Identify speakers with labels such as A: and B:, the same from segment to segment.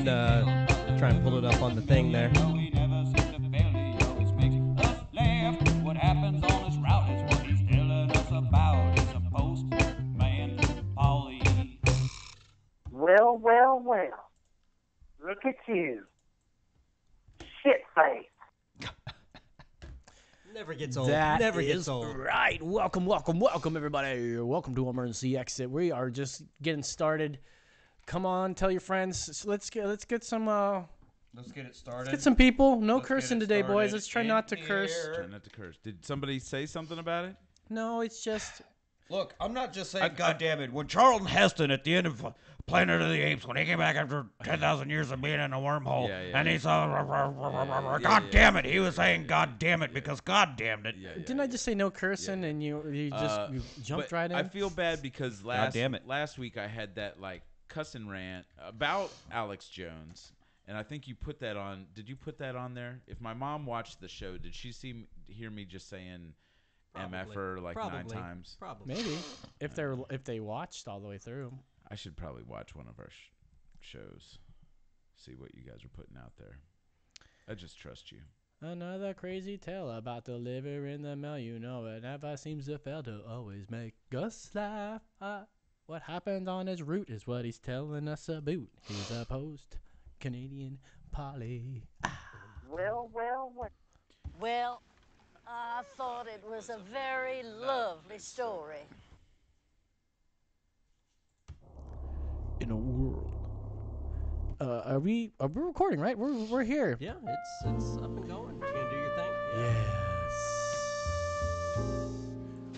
A: and try and pull it up on the thing there.
B: What happens on this route is what he's telling us about. It's a postman, Polly.
C: Well, well, well. Look at you. Shit face.
A: Never gets old.
D: That
A: Never
D: is
A: gets old.
D: right. Welcome, everybody. Welcome to Emergency Exit. We are just getting started. Come on, tell your friends. So let's get some.
E: Let's get it started.
D: Get some people. No
E: Let's
D: cursing
E: get it
D: today, boys.
E: started
D: Let's try
E: in
D: not to curse.
E: here.
F: Try not to curse. Did somebody say something about it?
D: No, it's just.
E: Look, I'm not just saying, God damn it. When Charlton Heston at the end of Planet of the Apes, when he came back after 10,000 years of being in a wormhole, and he saw, God damn it, he was saying, God damn it, because God damned it.
D: Didn't I just say no cursing and you just you jumped
F: But
D: right in?
F: I feel bad because
E: damn it.
F: last week I had that like cussing rant about Alex Jones, and I think you put that on. Did you put that on there? If my mom watched the show, did she hear me just saying MFer like 9 times?
A: Probably.
D: Maybe if they watched all the way through.
F: I should probably watch one of our shows, see what you guys are putting out there. I just trust you.
D: Another crazy tale about the liver in the mail, you know it never seems to fail to always make us laugh. What happened on his route is what he's telling us about. He's a post-Canadian Polly.
C: Well, well, well.
G: Well, I thought it was a very lovely story.
D: In a world. Are we recording, right? We're here.
A: Yeah, it's up and going. You gonna do your thing?
D: Yes.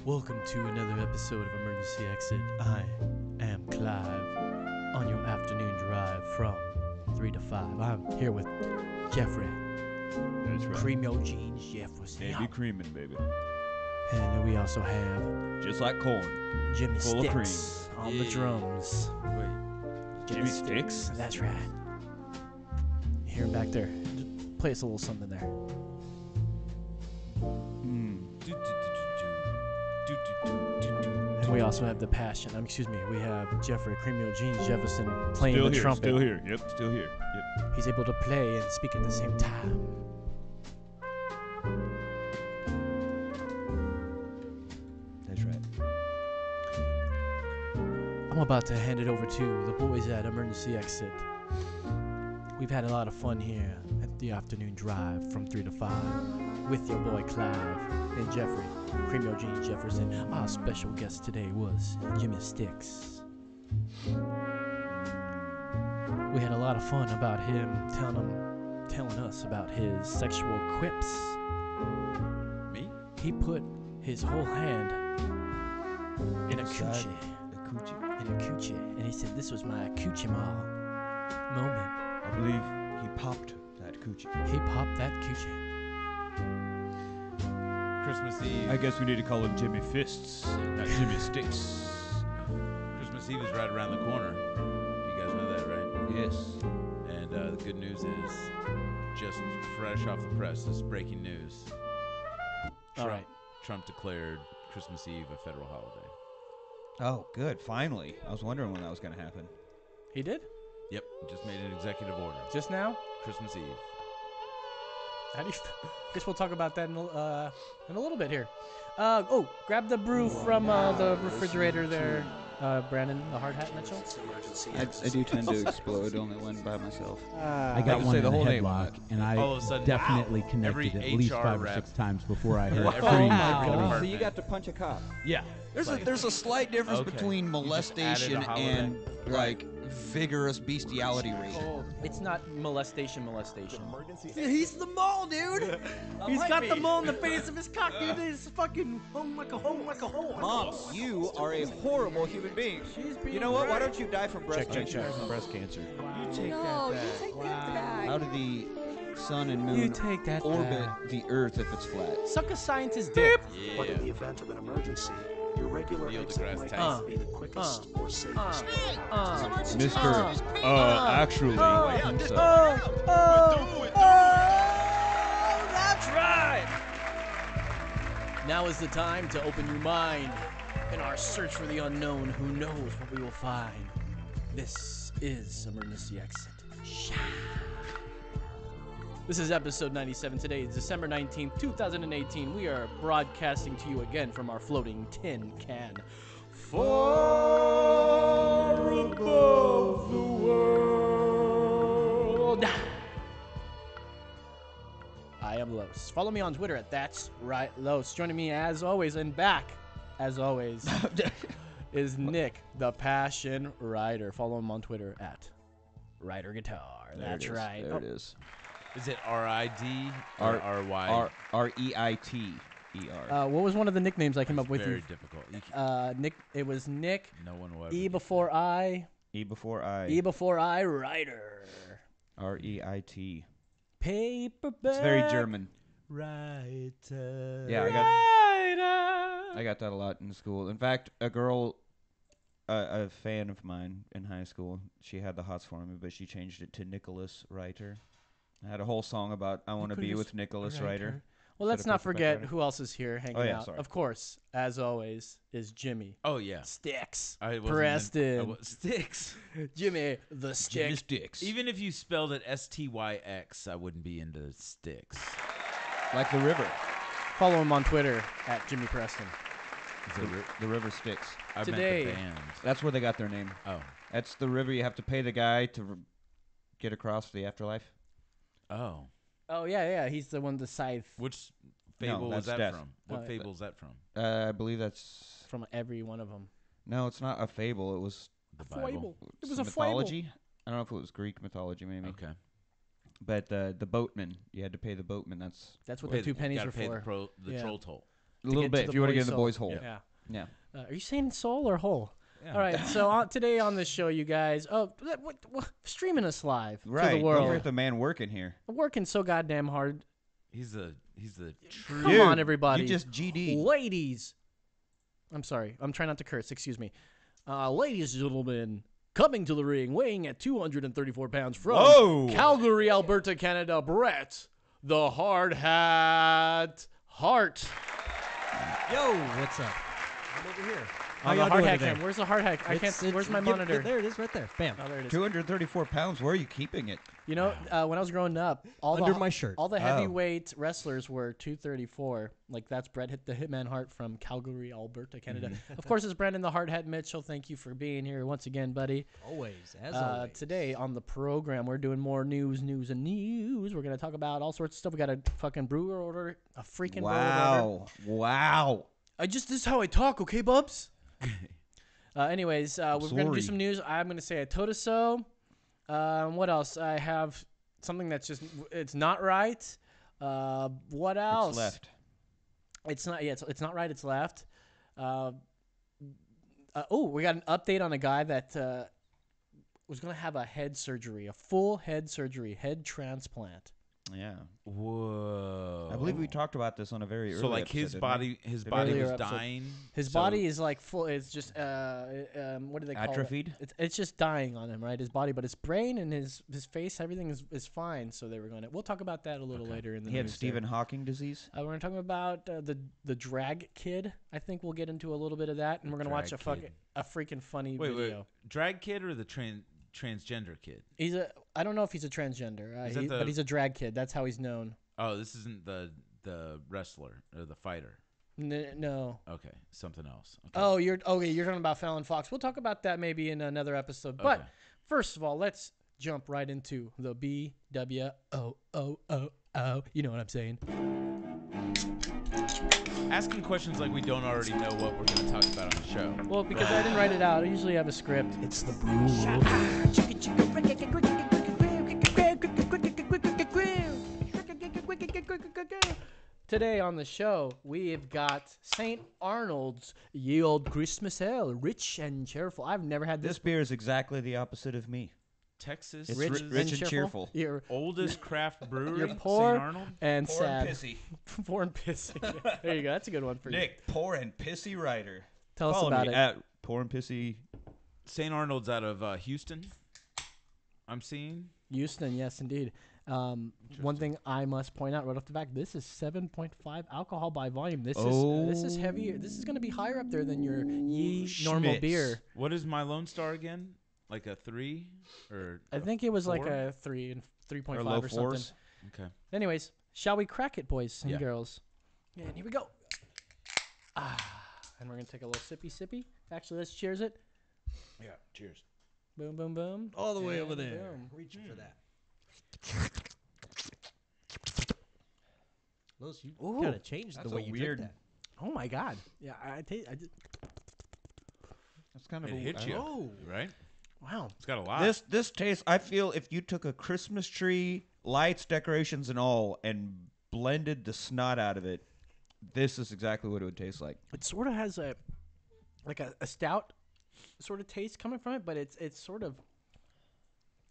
D: Welcome to another episode of Emergency Exit. I am Clive on your afternoon drive from 3 to 5. I'm here with Jeffrey.
H: That's right.
D: Cream Jeans Jefferson.
H: Heavy creaming, baby.
D: And then we also have
H: Just like corn.
D: Jimmy
H: Full of
D: Sticks on the drums.
F: Wait.
H: Jimmy Sticks?
D: That's right. You hear him back there. Just play us a little something there. And we also have the passion. We have Jeffrey Cream Jeans Jefferson playing
H: Still
D: the
H: here,
D: trumpet.
H: still here. Yep, still here. Yep.
D: He's able to play and speak at the same time.
H: That's right.
D: I'm about to hand it over to the boys at Emergency Exit. We've had a lot of fun here at the afternoon drive from 3 to 5 with your boy Clive and Jeffrey, Cream Jeans Jefferson. Our special guest today was Jimmy Sticks. We had a lot of fun about him telling us about his sexual quips.
F: Me?
D: He put his whole hand in a coochie. In a coochie. And he said this was my coochie moment.
H: I believe he popped that coochie.
D: He popped that coochie.
F: Christmas Eve.
H: I guess we need to call him Jimmy Fists, not Jimmy Sticks.
F: Christmas Eve is right around the corner. You guys know that, right?
H: Yes.
F: And the good news is, just fresh off the press, is breaking news.
D: All right.
F: Trump declared Christmas Eve a federal holiday.
E: Oh, good. Finally. I was wondering when that was going to happen.
D: He did?
F: Yep, just made an executive order.
D: Just now?
F: Christmas Eve.
D: How do you? Guess we'll talk about that in a little bit here. Grab the brew from the refrigerator there, Brandon, the hard hat Mitchell.
I: I do tend to explode only when by myself.
J: I got one in the headlock, and
F: All
J: I
F: of a sudden,
J: definitely
F: wow,
J: connected
F: every
J: at least
F: HR
J: 5 or
F: rep.
J: 6 times before I heard
F: Every
J: screams.
F: God.
I: So you got to punch a cop.
J: Yeah.
E: There's a slight difference
F: Okay.
E: between
F: You just added
E: molestation
F: a holiday.
E: and, like, vigorous bestiality rate.
D: It's not molestation.
A: He's the mole, dude. He's got the mole in the face of his cock, dude. He's fucking home like a home.
E: Mom, you are a horrible human being. You know what? Why don't you die from breast cancer?
H: Breast cancer.
J: You take
G: No, you take that back.
E: How do the sun and
D: You
E: moon
D: take that
E: orbit
D: back.
E: the Earth if it's flat?
D: Suck a scientist dick.
K: But in the event of an emergency, your regular
F: Neil
K: exit
F: deGrasse
K: might
F: Tyson.
K: not be the quickest or safest.
H: Mr. Actually.
D: That's right. Now is the time to open your mind in our search for the unknown. Who knows what we will find? This is Emergency Exit. This is episode 97. Today is December 19th, 2018. We are broadcasting to you again from our floating tin can. Far above the world. I am Los. Follow me on Twitter at That's Right Los. Joining me as always and back, as always, is Nick, the Passion Rider. Follow him on Twitter at Rider Guitar. That's right.
H: There it is.
F: Is it R-I-D or R-Y?
H: R-E-I-T-E-R.
D: What was one of the nicknames I came up with?
F: Very difficult.
D: Nick. It was Nick.
F: No one will ever
D: E before I.
H: E before I.
D: E before I. Rider.
H: R-E-I-T.
D: Paperback.
H: It's very German.
D: Writer.
H: Yeah, I got that a lot in school. In fact, a girl, a fan of mine in high school, she had the hots for me, but she changed it to Nicholas Reiter. I had a whole song about I want to be with Nicholas Reiter.
D: Well, let's not forget who else is here hanging out.
H: Sorry.
D: Of course, as always, is Jimmy.
F: Oh, yeah.
D: Sticks.
F: Preston. Sticks.
D: Jimmy the Stick.
H: Jimmy Sticks.
F: Even if you spelled it S-T-Y-X, I wouldn't be into Sticks.
H: Like the river.
D: Follow him on Twitter at Jimmy Preston.
H: The river Styx.
F: I
D: Today,
F: meant the band.
H: That's where they got their name.
F: Oh.
H: That's the river you have to pay the guy to get across the afterlife.
F: Oh.
D: Oh, yeah. He's the one, the scythe.
F: Which fable was that
H: death.
F: from? What fable is that from?
H: I believe that's...
D: From every one of them.
H: No, it's not a fable. It was...
F: The Bible.
D: It was a
H: mythology.
D: fable.
H: I don't know if it was Greek mythology, maybe.
F: Okay.
H: But the boatman, you had to pay the boatman. That's
D: what the 2 pennies were for.
F: The troll toll.
H: A little bit if you want to get in the boys' hole.
D: Yeah. Are you saying soul or hole? Yeah. All right. So today on the show, you guys, streaming us live to the world.
H: Don't forget the man working here.
D: I'm working so goddamn hard.
F: He's the true.
D: Come on, everybody.
H: You just GD.
D: Ladies. I'm sorry. I'm trying not to curse. Excuse me. Ladies and gentlemen, coming to the ring, weighing at 234 pounds from Calgary, Alberta, Canada, Brett, the Hard Hat Hart.
A: Yo, what's up? I'm over here.
D: The hard hat cam. Where's the hard hat? I can't. Where's my monitor?
A: There it is, right there. Bam.
D: Oh, there it is.
H: 234 pounds. Where are you keeping it?
D: You know, when I was growing up,
A: under my shirt,
D: all the heavyweight wrestlers were 234. Like that's Bret the Hitman Hart from Calgary, Alberta, Canada. Of course, it's Brandon the Hard Hat Mitchell. Thank you for being here once again, buddy.
A: Always, as always.
D: Today on the program, we're doing more news. We're gonna talk about all sorts of stuff. We got a fucking brewer order, a freaking brewer order.
H: Wow.
D: This is how I talk, okay, bubs? Anyways, we're going to do some news. I'm going to say I told us so. What else? I have something that's just, it's not right. What else?
H: It's left.
D: It's not, it's not right, it's left. We got an update on a guy that was going to have a head surgery, a full head surgery, head transplant.
H: Yeah.
F: Whoa.
H: I believe we talked about this on a very early
F: So like
H: episode,
F: his body was dying.
D: His body is like full. It's just what do they call
H: atrophied?
D: it? It's just dying on him, right? His body, but his brain and his face, everything is fine. So they were going to. We'll talk about that a little later in the.
H: He had Stephen Hawking disease.
D: We're going to talk about the drag kid. I think we'll get into a little bit of that, and we're going to watch a freaking funny video.
F: Wait, drag kid or the transgender kid?
D: I don't know if he's a transgender, but he's a drag kid. That's how he's known.
F: Oh, this isn't the wrestler or the fighter.
D: No.
F: Okay, something else. Okay.
D: Oh, you're talking about Fallon Fox. We'll talk about that maybe in another episode. But first of all, let's jump right into the BWOOO. You know what I'm saying?
F: Asking questions like we don't already know what we're going to talk about on the show.
D: Well, because I didn't write it out. I usually have a script.
A: It's the brew.
D: Today on the show, we've got St. Arnold's Ye Old Christmas Ale, rich and cheerful. I've never had
H: This beer is exactly the opposite of me.
F: Texas,
H: it's rich and cheerful.
D: You're
F: oldest craft brewery.
D: You're poor
F: St. Arnold?
D: and
H: poor
D: sad.
H: And pissy.
D: Poor and pissy. There you go. That's a good one for
H: Nick, poor and pissy writer.
D: Tell us
H: Follow
D: about
H: me
D: it.
H: At poor and pissy.
F: St. Arnold's out of Houston. I'm seeing
D: Houston, yes, indeed. One thing I must point out right off the back: this is 7.5 alcohol by volume. This is heavier. This is going to be higher up there than your normal beer.
F: What is my Lone Star again? Like a 3 or?
D: I think it was like
F: 4?
D: a 3 and 3.5
H: low
D: or something.
H: fours.
F: Okay.
D: Anyways, shall we crack it, boys and
F: Yeah.
D: girls? And here we go. And we're gonna take a little sippy. Actually, let's cheers it.
F: Yeah. Cheers.
D: Boom, boom, boom.
A: All the way
D: And
A: over there.
D: boom.
A: Reaching for that. Los, you
D: Ooh.
A: kind of changed
H: That's
A: the way
H: a
A: you
H: weird-
A: drink
D: Oh my God. Yeah, I just.
H: That's kind of
F: It hit you,
A: Oh.
F: right?
D: Wow.
F: It's got a lot.
H: This tastes. I feel if you took a Christmas tree, lights, decorations, and all, and blended the snot out of it, this is exactly what it would taste like.
D: It sort of has a stout sort of taste coming from it, but it's sort of.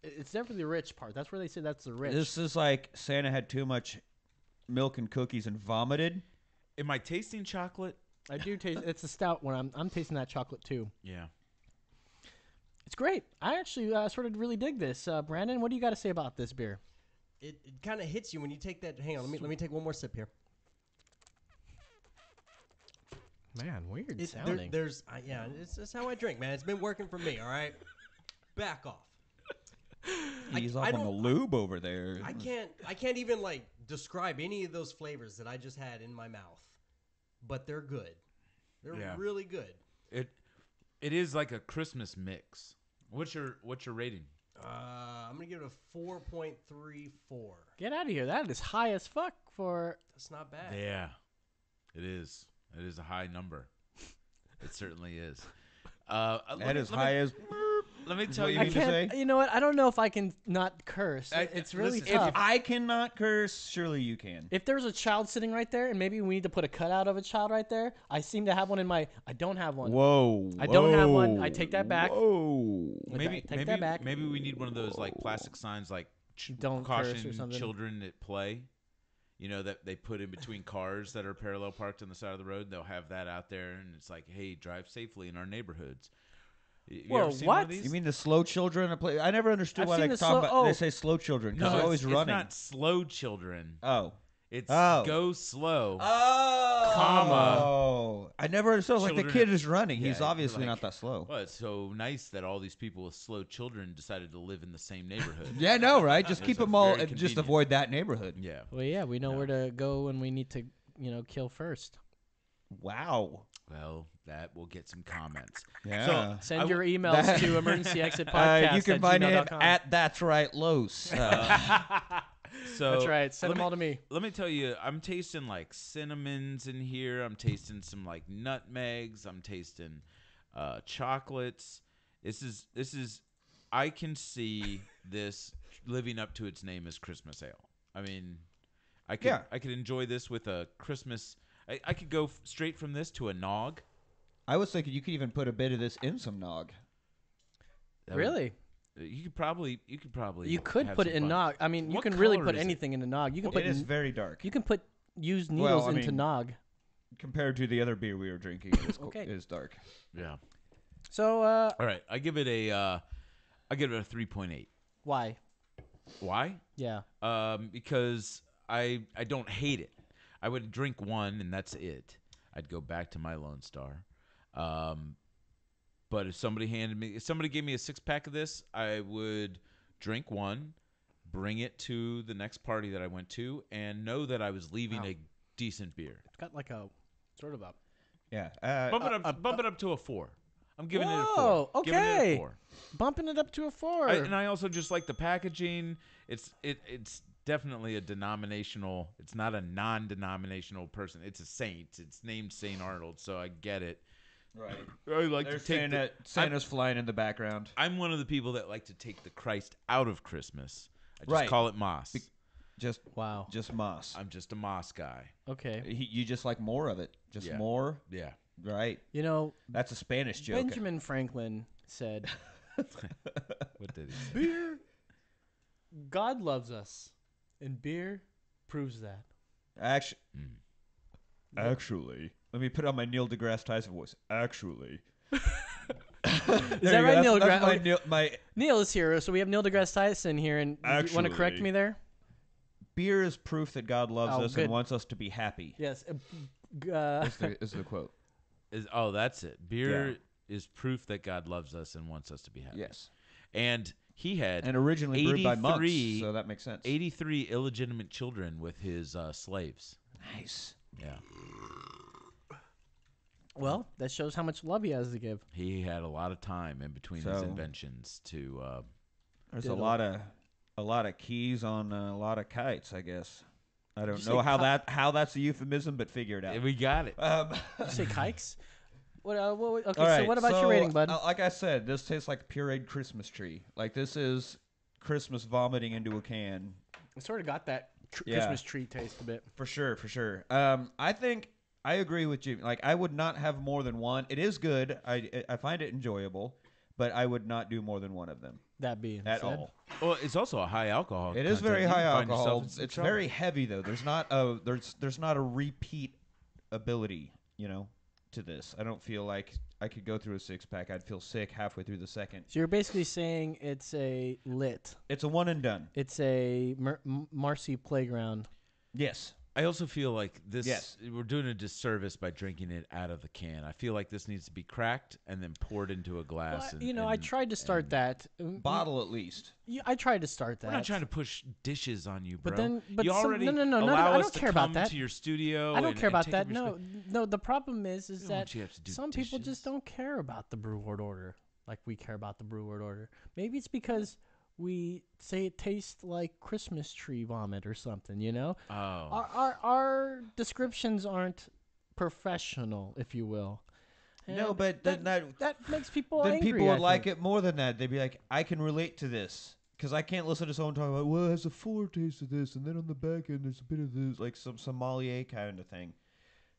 D: It's definitely the rich part. That's where they say that's the rich.
H: This is like Santa had too much milk and cookies and vomited.
F: Am I tasting chocolate?
D: I do taste. It's a stout one. I'm tasting that chocolate too.
F: Yeah.
D: It's great. I actually sort of really dig this. Brandon, what do you got to say about this beer?
A: It kind of hits you when you take that. Hang on, let me take one more sip here.
D: Man, weird
A: There,
D: sounding.
A: yeah, it's just how I drink, man. It's been working for me. All right, back off.
H: He's
A: I
H: off on the
A: don't-
H: lube over there.
A: I can't even like describe any of those flavors that I just had in my mouth, but they're good. They're
F: Yeah.
A: really good.
F: It is like a Christmas mix. What's your rating?
A: I'm gonna give it a 4.34.
D: Get out of here. That is high as fuck for.
A: That's not bad.
F: Yeah, it is. It is a high number. It certainly is.
H: That is high as.
F: Let me tell you.
D: I can't. You know what? I don't know if I can not curse. It's really
H: If
D: tough.
H: I cannot curse, surely you can.
D: If there's a child sitting right there, and maybe we need to put a cutout of a child right there, I seem to have one in my. I don't have one.
H: Whoa.
D: I don't have one. I take that back.
H: Whoa.
D: Take that back.
F: Maybe we need one of those like plastic signs like
D: Don't curse or
F: caution
D: something.
F: children at play. You know, that they put in between cars that are parallel parked on the side of the road. They'll have that out there, and it's like, hey, drive safely in our neighborhoods. You
D: Whoa,
F: ever seen one of
D: what?
F: these?
H: You mean the slow children? I never understood
D: I've
H: why
D: seen
H: they
D: the
H: talk
D: slow-
H: about.
D: oh.
H: They say slow children because
F: No,
H: they're always
F: it's
H: running.
F: not slow children.
H: Oh.
F: It's
H: Oh.
F: go slow.
H: Comma.
F: Comma.
H: Oh. I never understood. Like the
F: Children
H: kid is running.
F: Yeah,
H: He's obviously
F: like-
H: not that slow.
F: Well, it's so nice that all these people with slow children decided to live in the same neighborhood.
H: Yeah, no, right? Just
F: Those
H: keep
F: are
H: them all.
F: very
H: Just
F: convenient.
H: avoid that neighborhood.
F: Yeah.
D: Well, yeah, we know where to go when we need to, kill first.
H: Wow.
F: Well, that will get some comments.
H: Yeah.
D: Send your emails to emergencyexitpodcast
H: you can find it
D: @gmail.com.
H: at That's Right Los.
F: So
D: That's right. Send
F: let
D: them all to me.
F: Let me tell you, I'm tasting like cinnamons in here. I'm tasting some like nutmegs. I'm tasting chocolates. This is. I can see this living up to its name as Christmas ale. I mean, I could enjoy this with a Christmas. I could go straight from this to a nog.
H: I was thinking you could even put a bit of this in some nog.
F: That would-
D: Really?
F: You could probably.
D: You could
F: have
D: put
F: some
D: it in
F: fun.
D: nog. I mean, you
F: What
D: can really
F: color
D: put
F: is it?
D: anything in a nog. You can
H: It
D: put
H: is very dark.
D: You can put used
H: Well,
D: needles
H: I
D: into
H: mean-
D: nog.
H: Compared to the other beer we were drinking, it is,
D: Okay.
H: it is dark.
F: Yeah.
D: So,
F: All right, I give it a 3.8.
D: why?
F: Why?
D: Yeah.
F: Because I don't hate it. I would drink one and that's it. I'd go back to my Lone Star. But if somebody gave me a 6-pack of this, I would drink one, bring it to the next party that I went to, and know that I was leaving a decent beer.
D: It's got like a sort of a.
H: Yeah.
F: Bump it up to a 4. I'm giving it a 4.
D: Whoa,
F: Giving it a
D: okay.
F: 4.
D: Bumping it up to a 4.
F: And I also just like the packaging. It's definitely a denominational. It's not a non-denominational person. It's a saint. It's named St. Arnold, so I get it.
H: Right.
F: I like
H: They're
F: to take
H: saying that Santa's flying in the background.
F: I'm one of the people that like to take the Christ out of Christmas. I just
H: Right.
F: call it Moss.
H: Just
D: wow.
H: Just moss.
F: I'm just a Moss guy.
D: Okay.
H: You just like more of it. Just
F: Yeah.
H: more.
F: Yeah.
H: Right.
D: That's
H: a Spanish joke.
D: Benjamin Franklin said,
F: What did he say?
D: "Beer, God loves us, and beer proves that."
H: Actually, let me put on my Neil deGrasse Tyson voice. Actually.
D: Is that right, Neil
H: That's
D: deGrasse? Neil is here, so we have Neil deGrasse Tyson here, and you want to correct me there?
H: Beer is proof that God loves us
D: good.
H: and wants us to be happy.
D: Yes.
H: Is the quote.
F: That's it. Beer is proof that God loves us and wants us to be happy.
H: Yes.
F: And he had
H: and originally brewed by monks, so that makes sense.
F: 83 illegitimate children with his slaves.
H: Nice.
F: Yeah.
A: Well, that shows how much love he has to give.
F: He had a lot of time in between his inventions to.
H: There's a lot of keys on a lot of kites, I guess. I don't know how that's a euphemism, but figure it out.
F: We got it.
A: Did you say kikes? Okay,
H: All
A: so
H: right,
A: what about your rating, bud?
H: Like I said, this tastes like a pureed Christmas tree. Like this is Christmas vomiting into a can.
A: I sort of got that Christmas tree taste a bit.
H: For sure. I think I agree with you. Like I would not have more than one. It is good. I find it enjoyable, but I would not do more than one of them.
A: That being
H: at
A: said.
H: all.
F: Well, it's also a high alcohol.
H: It is very high alcohol. It's
F: trouble.
H: very heavy though. There's not a repeat ability, to this. I don't feel like I could go through a 6-pack. I'd feel sick halfway through the second.
A: So you're basically saying it's a lit.
H: It's a one and done.
A: It's a Marcy Playground.
H: Yes.
F: I also feel like this.
H: Yes.
F: We're doing a disservice by drinking it out of the can. I feel like this needs to be cracked and then poured into a glass.
A: Well, I tried to start that.
H: Bottle at least.
A: Yeah, I tried to start that.
F: We're not trying to push dishes on you, bro.
A: But
F: you already
A: no,
F: allow
A: I
F: us
A: don't
F: to
A: care
F: come
A: about that.
F: to your studio.
A: I don't care about
F: take
A: that.
F: up your
A: No. The problem is
F: don't
A: that
F: want you to have to do
A: some people
F: dishes.
A: just don't care about the brew word order like we care about the brew word order. Maybe it's because we say it tastes like Christmas tree vomit or something,
F: Oh.
A: Our descriptions aren't professional, if you will.
H: No,
A: And
H: but then
A: that makes people
H: then
A: angry.
H: people would
A: I
H: like
A: think.
H: it more than that. They'd be like, I can relate to this. Because I can't listen to someone talk about, well, it has a fuller taste of this, and then on the back end there's a bit of this, like some sommelier kind of thing.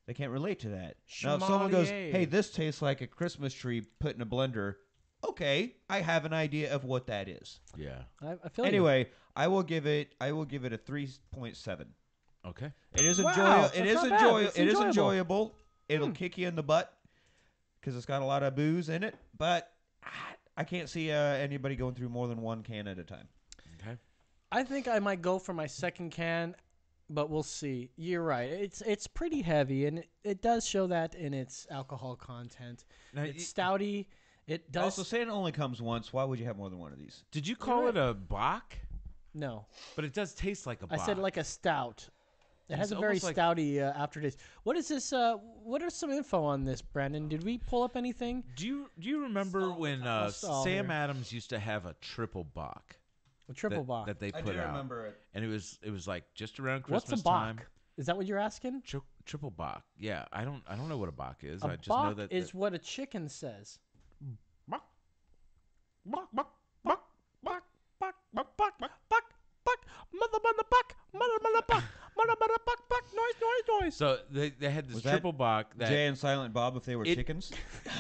H: They can't relate to that. Now, if someone goes, hey, this tastes like a Christmas tree put in a blender, okay, I have an idea of what that is.
F: Yeah.
A: I feel
H: anyway, I will give it a 3.7.
F: Okay.
H: It is
A: Wow,
H: It is
A: that's not bad. It's
H: It is
A: enjoyable.
H: enjoyable. It'll kick you in the butt because it's got a lot of booze in it, but I can't see anybody going through more than one can at a time.
F: Okay.
A: I think I might go for my second can, but we'll see. You're right. It's pretty heavy, and it does show that in its alcohol content.
F: Now,
A: It's stouty. It does.
H: Also, saying it only comes once, why would you have more than one of these?
F: Did you call it a Bach?
A: No.
F: But it does taste like a Bach.
A: I said like a stout. It has
F: It's
A: a very
F: almost like-
A: stouty aftertaste. What is this? What are some info on this, Brandon? Did we pull up anything?
F: Do you remember when
A: stall
F: Sam
A: here.
F: Adams used to have a triple Bach?
A: A triple
F: that,
A: Bach.
F: that they
H: I
F: put
H: do
F: out.
H: remember it.
F: And it was like just around Christmas
A: What's a Bach?
F: time.
A: Is that what you're asking?
F: Triple Bach. Yeah, I don't know what a Bach is.
A: A
F: I just
A: Bach
F: know that
A: is what a chicken says.
F: Bach. Bach. Bach. Bach. Bach. Bach. Bach. Bach. Bach.
A: Buck, mother, buck, mother, buck, noise.
F: So they had this
H: Was that
F: triple Bach that
H: Jay and Silent Bob if they were chickens?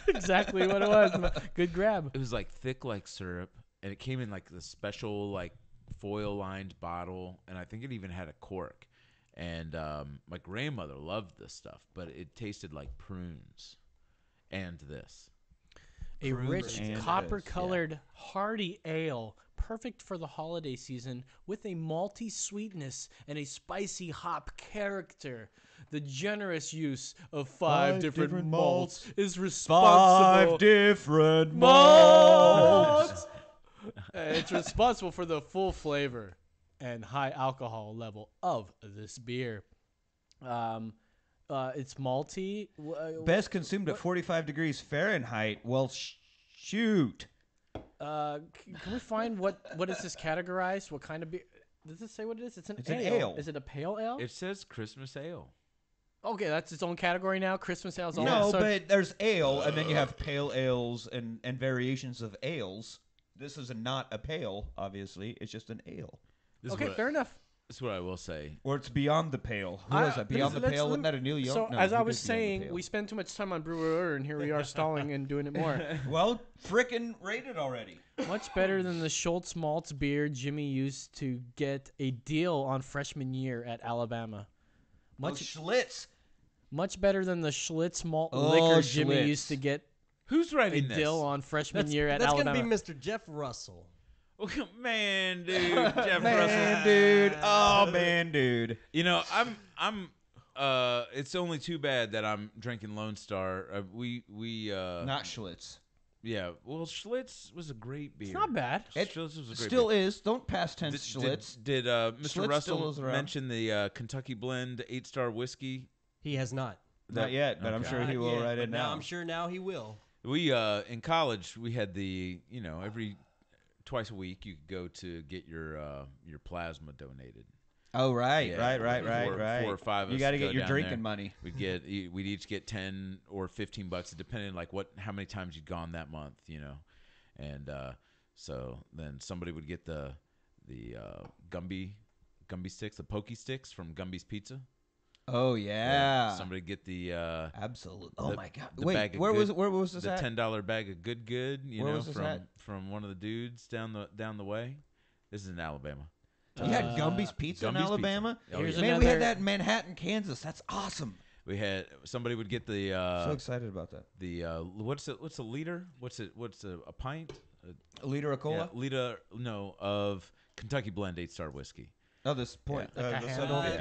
A: Exactly what it was. Good grab.
F: it was like thick like syrup, and it came in like the special like foil lined bottle, and I think it even had a cork. And my grandmother loved this stuff, but it tasted like prunes. And this.
A: A rich
H: and
A: copper-colored hearty ale, perfect for the holiday season, with a malty sweetness and a spicy hop character. The generous use of five different malts is responsible.
H: 5 different
A: malts. It's responsible for the full flavor and high alcohol level of this beer. It's malty.
H: Best consumed at 45 degrees Fahrenheit. Well, shoot.
A: Can we find what is this categorized? What kind of beer? Does it say what it is? It's an
H: an ale.
A: Is it a pale ale?
F: It says Christmas ale.
A: Okay, that's its own category now. Christmas ales.
H: No, but there's ale, and then you have pale ales and variations of ales. This is not a pale, obviously. It's just an ale.
A: Okay, fair enough.
F: That's what I will say.
H: Or it's Beyond the Pale. Who was that? Beyond the Pale? Wasn't that a Neil Young?
A: So,
H: No,
A: as I
H: who
A: was
H: did Beyond the
A: saying,
H: Pale?
A: we spend too much time on Brewer Order, and here we are stalling and doing it more.
H: Well, frickin' rated already.
A: Much better than the Schultz Maltz beer Jimmy used to get a deal on freshman year at Alabama.
H: Schlitz.
A: Much better than the Schlitz malt
H: Oh,
A: liquor Jimmy
H: Schlitz.
A: used to get
F: Who's
A: a
F: writing this?
A: deal on freshman year at
L: That's
A: Alabama.
L: gonna be Mr. Jeff Russell.
F: Man, dude, Jeff
H: Man,
F: Russell.
H: dude. Oh, man, dude.
F: You know, I'm. It's only too bad that I'm drinking Lone Star. We
H: Not Schlitz.
F: Yeah, well, Schlitz was a great beer.
A: It's not bad.
F: Schlitz was a great
H: Still
F: beer.
H: is. Don't past tense Schlitz.
F: Did Mr.
H: Schlitz still
F: Russell
H: is around.
F: mention the Kentucky Blend 8-star whiskey?
L: He has not.
H: Not yet, but I'm
F: Okay.
H: sure he will right in now.
L: I'm sure now he will.
F: We in college we had the every twice a week you could go to get your plasma donated.
H: Oh right,
F: Yeah,
H: right.
F: 4 or 5 of
H: You
F: us
H: got to
F: go
H: get your
F: down
H: drinking
F: there.
H: money.
F: We'd each get $10 or $15 depending like how many times you'd gone that month, and so then somebody would get the Gumby sticks, the Pokey sticks from Gumby's Pizza.
H: Oh yeah.
F: Somebody get the
H: absolutely. Oh my God.
F: the
H: Wait,
F: bag of
H: where
F: good,
H: was this
F: the
H: at?
F: $10 bag of good,
H: Where was this at?
F: from one of the dudes down the way. This is in Alabama.
H: You had Gumby's Pizza in
F: Gumby's
H: Alabama?
F: Pizza. Oh, yeah.
H: Man, we had that in Manhattan, Kansas. That's awesome.
F: We had somebody would get the
H: so excited about that.
F: The what's a liter? What's a pint?
H: A liter of cola?
F: Yeah, liter of Kentucky Blend 8-star whiskey.
H: Oh, this point.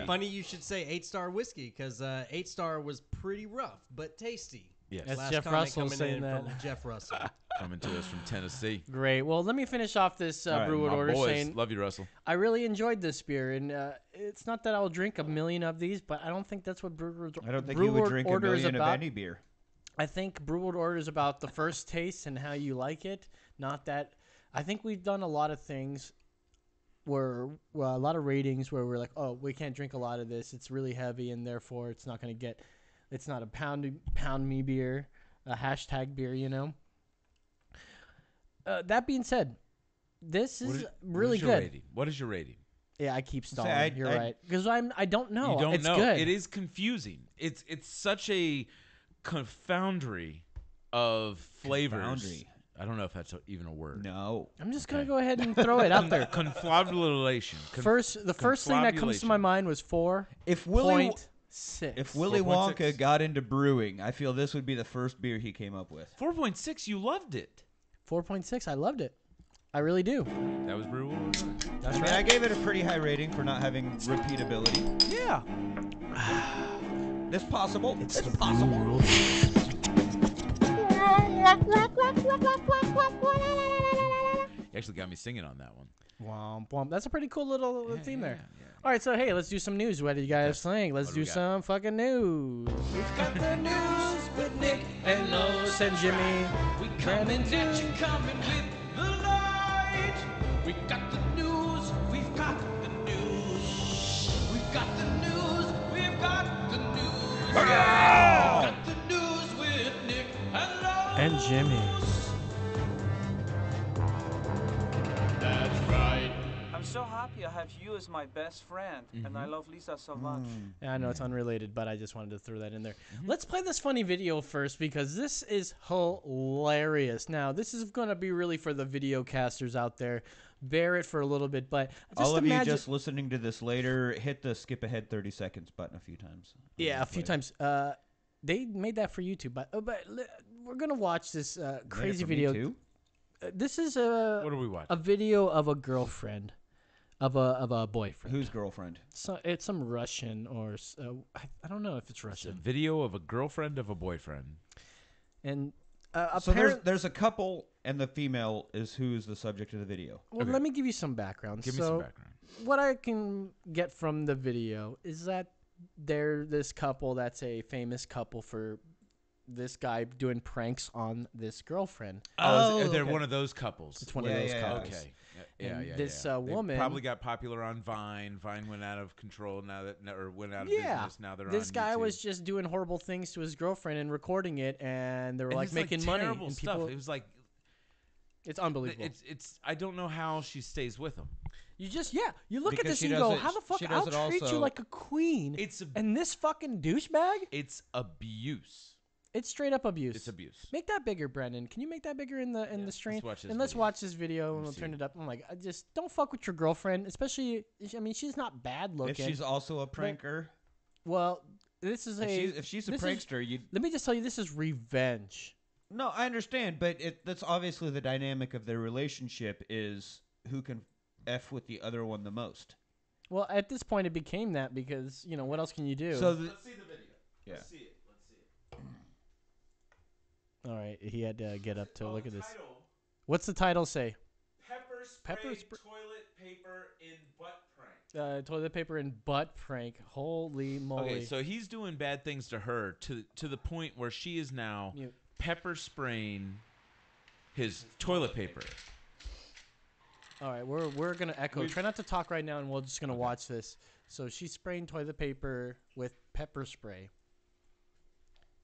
L: Funny you should say 8-star whiskey because 8-star was pretty rough but tasty.
F: Yes.
A: That's
L: Last
A: Jeff
L: comment
A: Russell
L: coming
A: saying
L: in
A: that.
L: from Jeff Russell.
F: Coming to us from Tennessee.
A: Great. Well, let me finish off this Brewwood
F: my
A: order
F: boys,
A: saying
F: love you, Russell.
A: I really enjoyed this beer, and it's not that I'll drink a million of these, but I don't think that's what Brewwood
H: I don't think you would drink a
A: order is
H: million of
A: about.
H: any beer.
A: I think Brewwood order is about the first taste and how you like it, not that. I think we've done a lot of things where a lot of ratings where we're like, oh, we can't drink a lot of this. It's really heavy, and therefore it's not going to get. It's not a pound me beer, a hashtag beer, That being said, this is really
F: your
A: good.
F: Rating? What is your rating?
A: Yeah, I keep stalling. You're right because I don't know.
F: You don't
A: it's
F: know.
A: Good.
F: It is confusing. It's such a confoundry of flavors.
H: Confoundry.
F: I don't know if that's even a word.
H: No.
A: I'm just gonna go ahead and throw it out there.
F: Confabulation.
A: The first thing that comes to my mind was 4.
H: If Willy
A: 4.6.
H: If Willy Wonka got into brewing, I feel this would be the first beer he came up with.
F: 4.6, you loved it.
A: 4.6, I loved it. I really do.
F: That was Brewwood.
A: That's
H: I mean,
A: right.
H: I gave it a pretty high rating for not having repeatability.
A: Yeah.
H: It's possible. It's possible.
F: You actually got me singing on that one.
A: Womp womp. That's a pretty cool little theme there. All right, so hey, let's do some news. What do you guys think? Let's
F: What do
A: do
F: we got?
A: some fucking news. We've got the news with Nick and Lois and Jimmy. We coming at you, coming with the light.
B: We got the news, we've got the news. We've got the news, we've got the news. We've got the news with Nick and Lois.
A: And Jimmy.
B: That's right.
M: I'm so happy I have you as my best friend, and I love Lisa so much.
A: Yeah, I know it's unrelated, but I just wanted to throw that in there. Let's play this funny video first because this is hilarious. Now, this is going to be really for the video casters out there. Bear it for a little bit, but just
H: All of
A: imagine.
H: you just listening to this later, hit the skip ahead 30 seconds button a few times.
A: Yeah, a few times. They made that for YouTube, but we're gonna watch this crazy
H: for me
A: video.
H: too?
A: This is a
F: What are we watching?
A: a video of a girlfriend, of a boyfriend.
H: Whose girlfriend?
A: So it's some Russian or I don't know if it's
F: It's a
A: Russian.
F: video of a girlfriend of a boyfriend.
A: And
H: So there's a couple, and the female is who's the subject of the video.
A: well, let me give you some background.
F: Give me
A: So
F: some background.
A: what I can get from the video is that they're this couple that's a famous couple for this guy doing pranks on this girlfriend.
F: Oh, they're one of those couples.
A: It's one of those couples.
F: Okay.
A: And
F: Yeah.
A: this,
F: They
A: woman-
F: probably got popular on Vine. Vine went out of control or went out of
A: Yeah,
F: business. Now they're
A: this
F: on
A: guy
F: YouTube.
A: was just doing horrible things to his girlfriend and recording it, and they were
F: And
A: like
F: it's,
A: making money.
F: terrible
A: And
F: stuff.
A: people,
F: It was like
A: it's unbelievable.
F: It's. I don't know how she stays with him.
A: You just you look at
H: Because
A: this
H: she
A: and you
H: does
A: go,
H: it-
A: how the fuck
H: she
A: I'll
H: does it
A: treat you
H: also-
A: like a queen, and this fucking douchebag?
F: It's abuse.
A: It's straight up abuse.
F: It's abuse.
A: Make that bigger, Brendan. Can you make that bigger in the stream?
F: watch this
A: and let's
F: video.
A: watch this video and we'll turn it up. I'm like, I just don't fuck with your girlfriend, especially. I mean, she's not bad looking.
H: If she's also a pranker,
A: well, this is
H: if she's a
A: this is-
H: prankster, you.
A: Let me just tell you, this is revenge.
H: No, I understand, but that's obviously the dynamic of their relationship is who can f with the other one the most.
A: Well, at this point, it became that because what else can you do?
H: So
F: Let's see the video.
H: Yeah.
F: Let's see it.
A: All right, he had to get up to look at this.
F: Title,
A: What's the title say?
F: Pepper spray toilet paper in butt prank.
A: Toilet paper and butt prank. Holy moly!
F: Okay, so he's doing bad things to her to the point where she is now pepper spraying his toilet paper.
A: All right, we're gonna echo. Try not to talk right now, and we're just gonna watch this. So she's spraying toilet paper with pepper spray,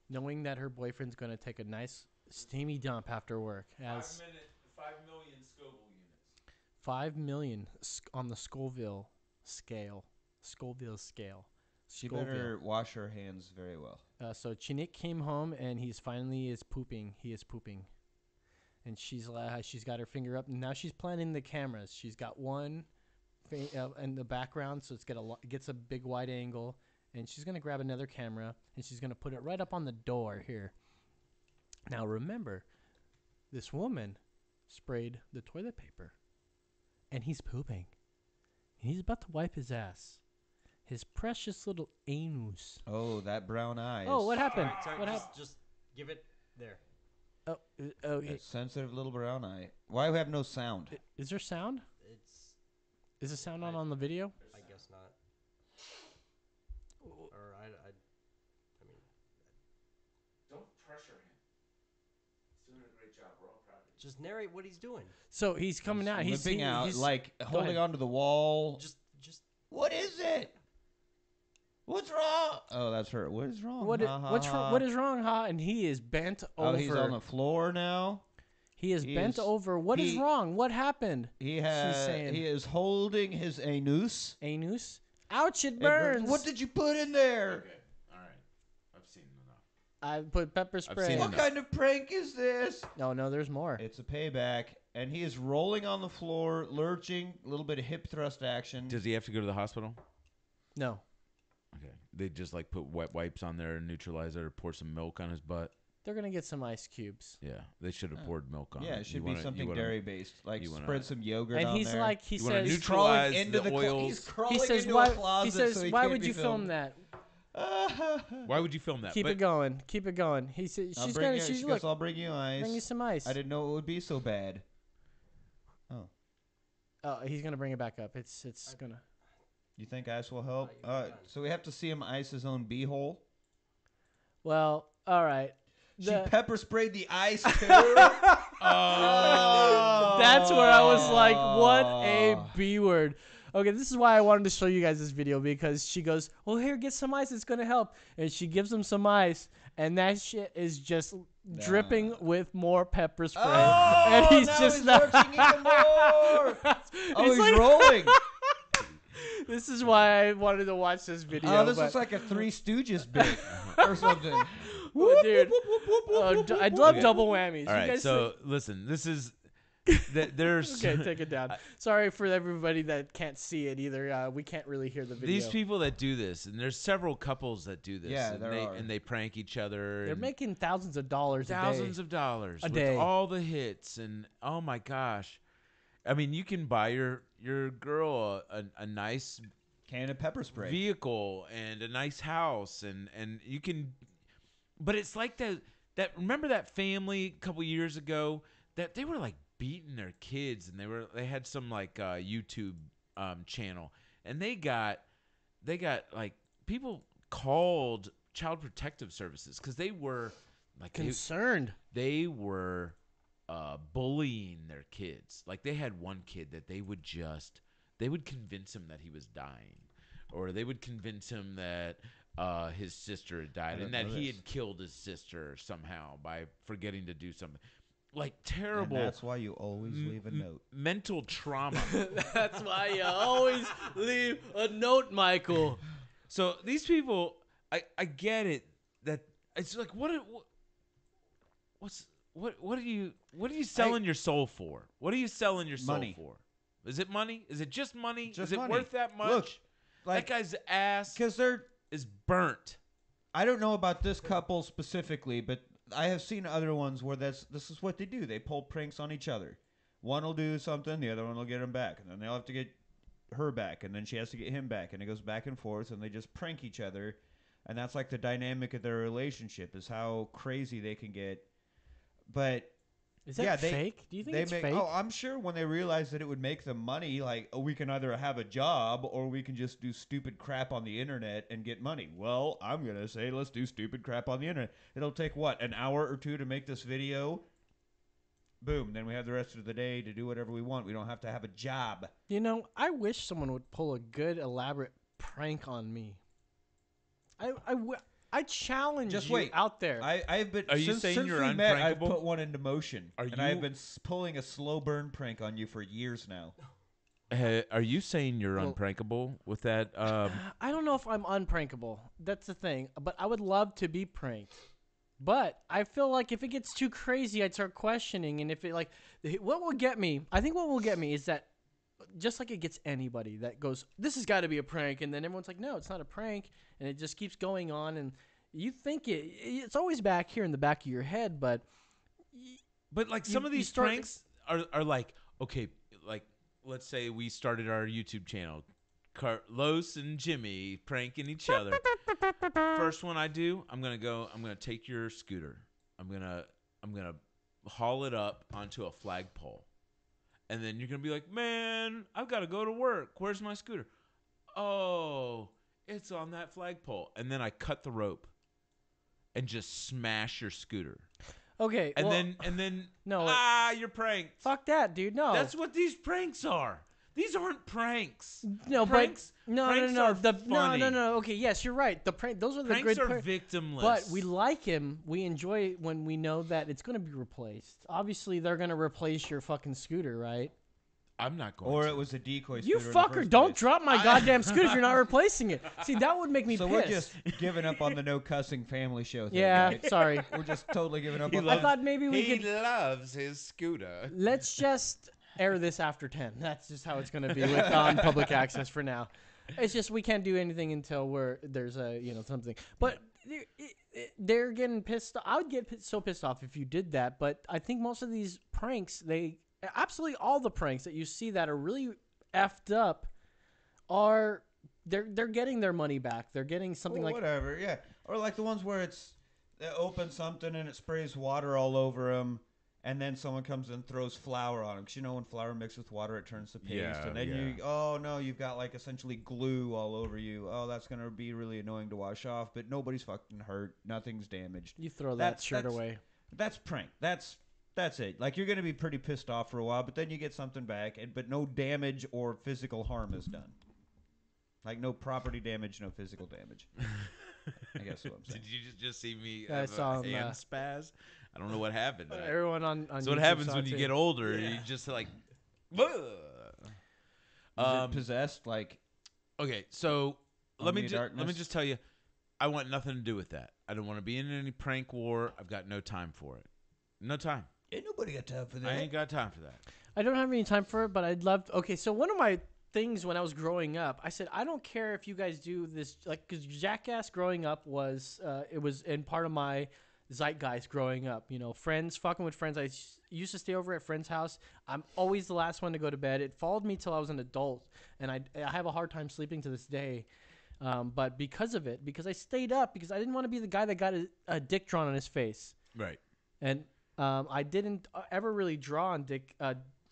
A: knowing that her boyfriend's gonna take a nice steamy dump after work.
F: 5 million Scoville units.
A: 5 million on the Scoville scale. Scoville scale.
H: She better wash her hands very well.
A: So Chinik came home and he's finally is pooping. He is pooping, and she's got her finger up. And now she's planning the cameras. She's got one in the background, so gets a big wide angle. And she's gonna grab another camera and she's gonna put it right up on the door here. Now remember, this woman sprayed the toilet paper, and he's pooping. And he's about to wipe his ass. His precious little anus.
H: Oh, that brown eye.
A: Oh, what happened?
L: Sorry,
A: What happened?
L: Just give it there.
A: Oh,
H: That sensitive little brown eye. Why do we have no sound?
A: Is there sound? Is the sound on the video?
L: I guess not. Or I mean.
F: Don't pressure him. He's doing a great job. We're all proud of you.
L: Just narrate what he's doing.
A: So he's coming out. He's
H: limping out,
A: he's,
H: like
A: go
H: holding
A: ahead.
H: onto the wall.
L: Just.
H: What is it? What's wrong? Oh, that's her. What is wrong?
A: What is wrong, Ha? And he is bent over.
H: Oh, he's on the floor now.
A: He is bent over. What is wrong? What happened?
H: He is holding his anus.
A: Anus? Ouch! It burns.
H: What did you put in there?
F: Okay. All right. I've seen enough.
A: I put pepper spray.
H: What kind of prank is this?
A: No, there's more.
H: It's a payback, and he is rolling on the floor, lurching, a little bit of hip thrust action.
F: Does he have to go to the hospital?
A: No.
F: Okay. They just like put wet wipes on there and neutralize it, or pour some milk on his butt.
A: They're gonna get some ice cubes.
F: Yeah, they should have poured milk on.
H: Yeah, it should be something dairy based, like spread some yogurt
A: and
H: on
A: he's
H: there.
A: like, he says,
H: he's crawling into the
F: oils.
H: He's crawling
A: he says,
H: into
A: why?
H: a closet.
A: He says,
H: so
A: why
H: can't
A: would
H: be
A: you film that?
F: Why would you film that?
A: Keep it going. Keep it going. He said,
H: I'll
A: she's
H: bring
A: gonna.
H: you,
A: She's
H: she
A: look.
H: goes, I'll bring you ice.
A: Bring you some ice.
H: I didn't know it would be so bad.
A: Oh, he's gonna bring it back up. It's gonna.
H: You think ice will help? So we have to see him ice his own beehole.
A: Well, all right.
H: She pepper sprayed the ice too.
A: That's where I was like, what a B word. Okay, this is why I wanted to show you guys this video, because she goes, well, here, get some ice. It's going to help. And she gives him some ice, and that shit is just dripping with more pepper spray. And he's just
H: lurching even more. He's
A: like,
H: rolling.
A: This is why I wanted to watch this video.
H: Oh, this is like a Three Stooges bit or something.
A: Oh, dude. I'd love double whammies.
F: All right, so listen, this is there's
A: okay, take it down. Sorry for everybody that can't see it either. We can't really hear the video.
F: These people that do this, and there's several couples that do this.
H: Yeah,
F: and they prank each other.
A: They're making thousands of dollars
F: of dollars
A: a
F: with
A: day.
F: all the hits, and oh my gosh, I mean, you can buy your girl a nice
H: can of pepper spray
F: vehicle and a nice house, and you can. But it's like that. Remember that family a couple years ago that they were like beating their kids, and they had some like YouTube channel, and they got like people called Child Protective Services because they were like
A: concerned.
F: They were bullying their kids. Like they had one kid that they would convince him that he was dying, or they would convince him that his sister had died and that he had killed his sister somehow by forgetting to do something. Like terrible.
H: And that's why you always leave a note.
F: Mental trauma.
A: That's why you always leave a note, Michael.
F: So these people, I get it. That it's like what are you selling your soul for? What are you selling your soul for? Is it money? Is it just money? Is it worth that much?
H: Look, like,
F: that guy's ass is burnt.
H: I don't know about this couple specifically, but I have seen other ones where this is what they do. They pull pranks on each other. One will do something, the other one will get him back, and then they'll have to get her back, and then she has to get him back, and it goes back and forth, and they just prank each other, and that's like the dynamic of their relationship is how crazy they can get. But
A: Is that
H: yeah,
A: fake? Do you think it's fake?
H: Oh, I'm sure when they realized that it would make them money, like, oh, we can either have a job or we can just do stupid crap on the internet and get money. Well, I'm going to say let's do stupid crap on the internet. It'll take, what, an hour or two to make this video? Boom. Then we have the rest of the day to do whatever we want. We don't have to have a job.
A: You know, I wish someone would pull a good, elaborate prank on me. I challenge
H: Just
A: you
H: wait.
A: out there.
H: I've been.
F: Are you
H: since,
F: saying
H: since
F: you're
H: we met, I've
F: unprankable?
H: put one into motion,
F: Are
H: and
F: you-
H: I've been pulling a slow burn prank on you for years now.
F: Are you saying you're unprankable with that?
A: I don't know if I'm unprankable. That's the thing. But I would love to be pranked. But I feel like if it gets too crazy, I'd start questioning. And if it what will get me? I think what will get me is that just like it gets anybody that goes, this has got to be a prank, and then everyone's like, no, it's not a prank, and it just keeps going on, and you think it's always back here in the back of your head, but
F: like some of these pranks are like, okay, like let's say we started our YouTube channel, Carlos and Jimmy pranking each other. First one I do, I'm gonna take your scooter. I'm gonna haul it up onto a flagpole. And then you're going to be like, man, I've got to go to work. Where's my scooter? Oh, it's on that flagpole. And then I cut the rope and just smash your scooter.
A: Okay.
F: And then
A: no,
F: you're pranked.
A: Fuck that, dude. No.
F: That's what these pranks are. These aren't pranks.
A: No,
F: pranks,
A: but no. Okay, yes, you're right. Those are the
F: pranks
A: good
F: are victimless.
A: But we like him. We enjoy it when we know that it's going to be replaced. Obviously, they're going to replace your fucking scooter, right?
F: I'm not going.
H: Or
F: to.
H: it was a decoy.
A: You
H: scooter in the
A: fucker!
H: first
A: Don't
H: place.
A: drop my goddamn scooter if you're not replacing it. See, that would make me
H: So
A: pissed.
H: we're just giving up on the no cussing family show thing.
A: Yeah,
H: right?
A: sorry.
H: We're just totally giving up.
A: I thought maybe we could.
F: He loves his scooter.
A: Let's just air this after 10. That's just how it's going to be on public access for now. It's just we can't do anything until there's something. But they're getting pissed. I would get so pissed off if you did that. But I think most of these pranks, absolutely all the pranks that you see that are really effed up, they're getting their money back. They're getting something like
H: whatever, yeah, or like the ones where they open something and it sprays water all over them. And then someone comes and throws flour on them. Because when flour mixes with water, it turns to paste.
F: Yeah,
H: and then you've got like essentially glue all over you. Oh, that's going to be really annoying to wash off. But nobody's fucking hurt. Nothing's damaged.
A: You throw that shirt away.
H: That's prank. That's it. Like, you're going to be pretty pissed off for a while, but then you get something back. But no damage or physical harm is done. Like, no property damage, no physical damage. I guess what I'm saying.
F: Did you just see me
A: I
F: have
A: saw
F: a
A: him,
F: hand spaz? I don't know what happened.
A: Everyone on
F: So what
A: YouTube
F: happens
A: saw
F: when
A: it
F: you
A: too.
F: get older? You just like,
H: Is it possessed? Like,
F: okay, so let me
H: darkness?
F: just tell you, I want nothing to do with that. I don't want to be in any prank war. I've got no time for it. No time.
H: Ain't nobody got time for that.
F: I ain't got time for that.
A: I don't have any time for it, but I'd love to. Okay, so one of my things when I was growing up, I said, I don't care if you guys do this, like, because Jackass growing up was, it was in part of my zeitgeist growing up. Friends, fucking with friends. I used to stay over at friends' house. I'm always the last one to go to bed. It followed me till I was an adult, and I have a hard time sleeping to this day. But because of it, because I stayed up, because I didn't want to be the guy that got a dick drawn on his face.
F: Right.
A: And I didn't ever really draw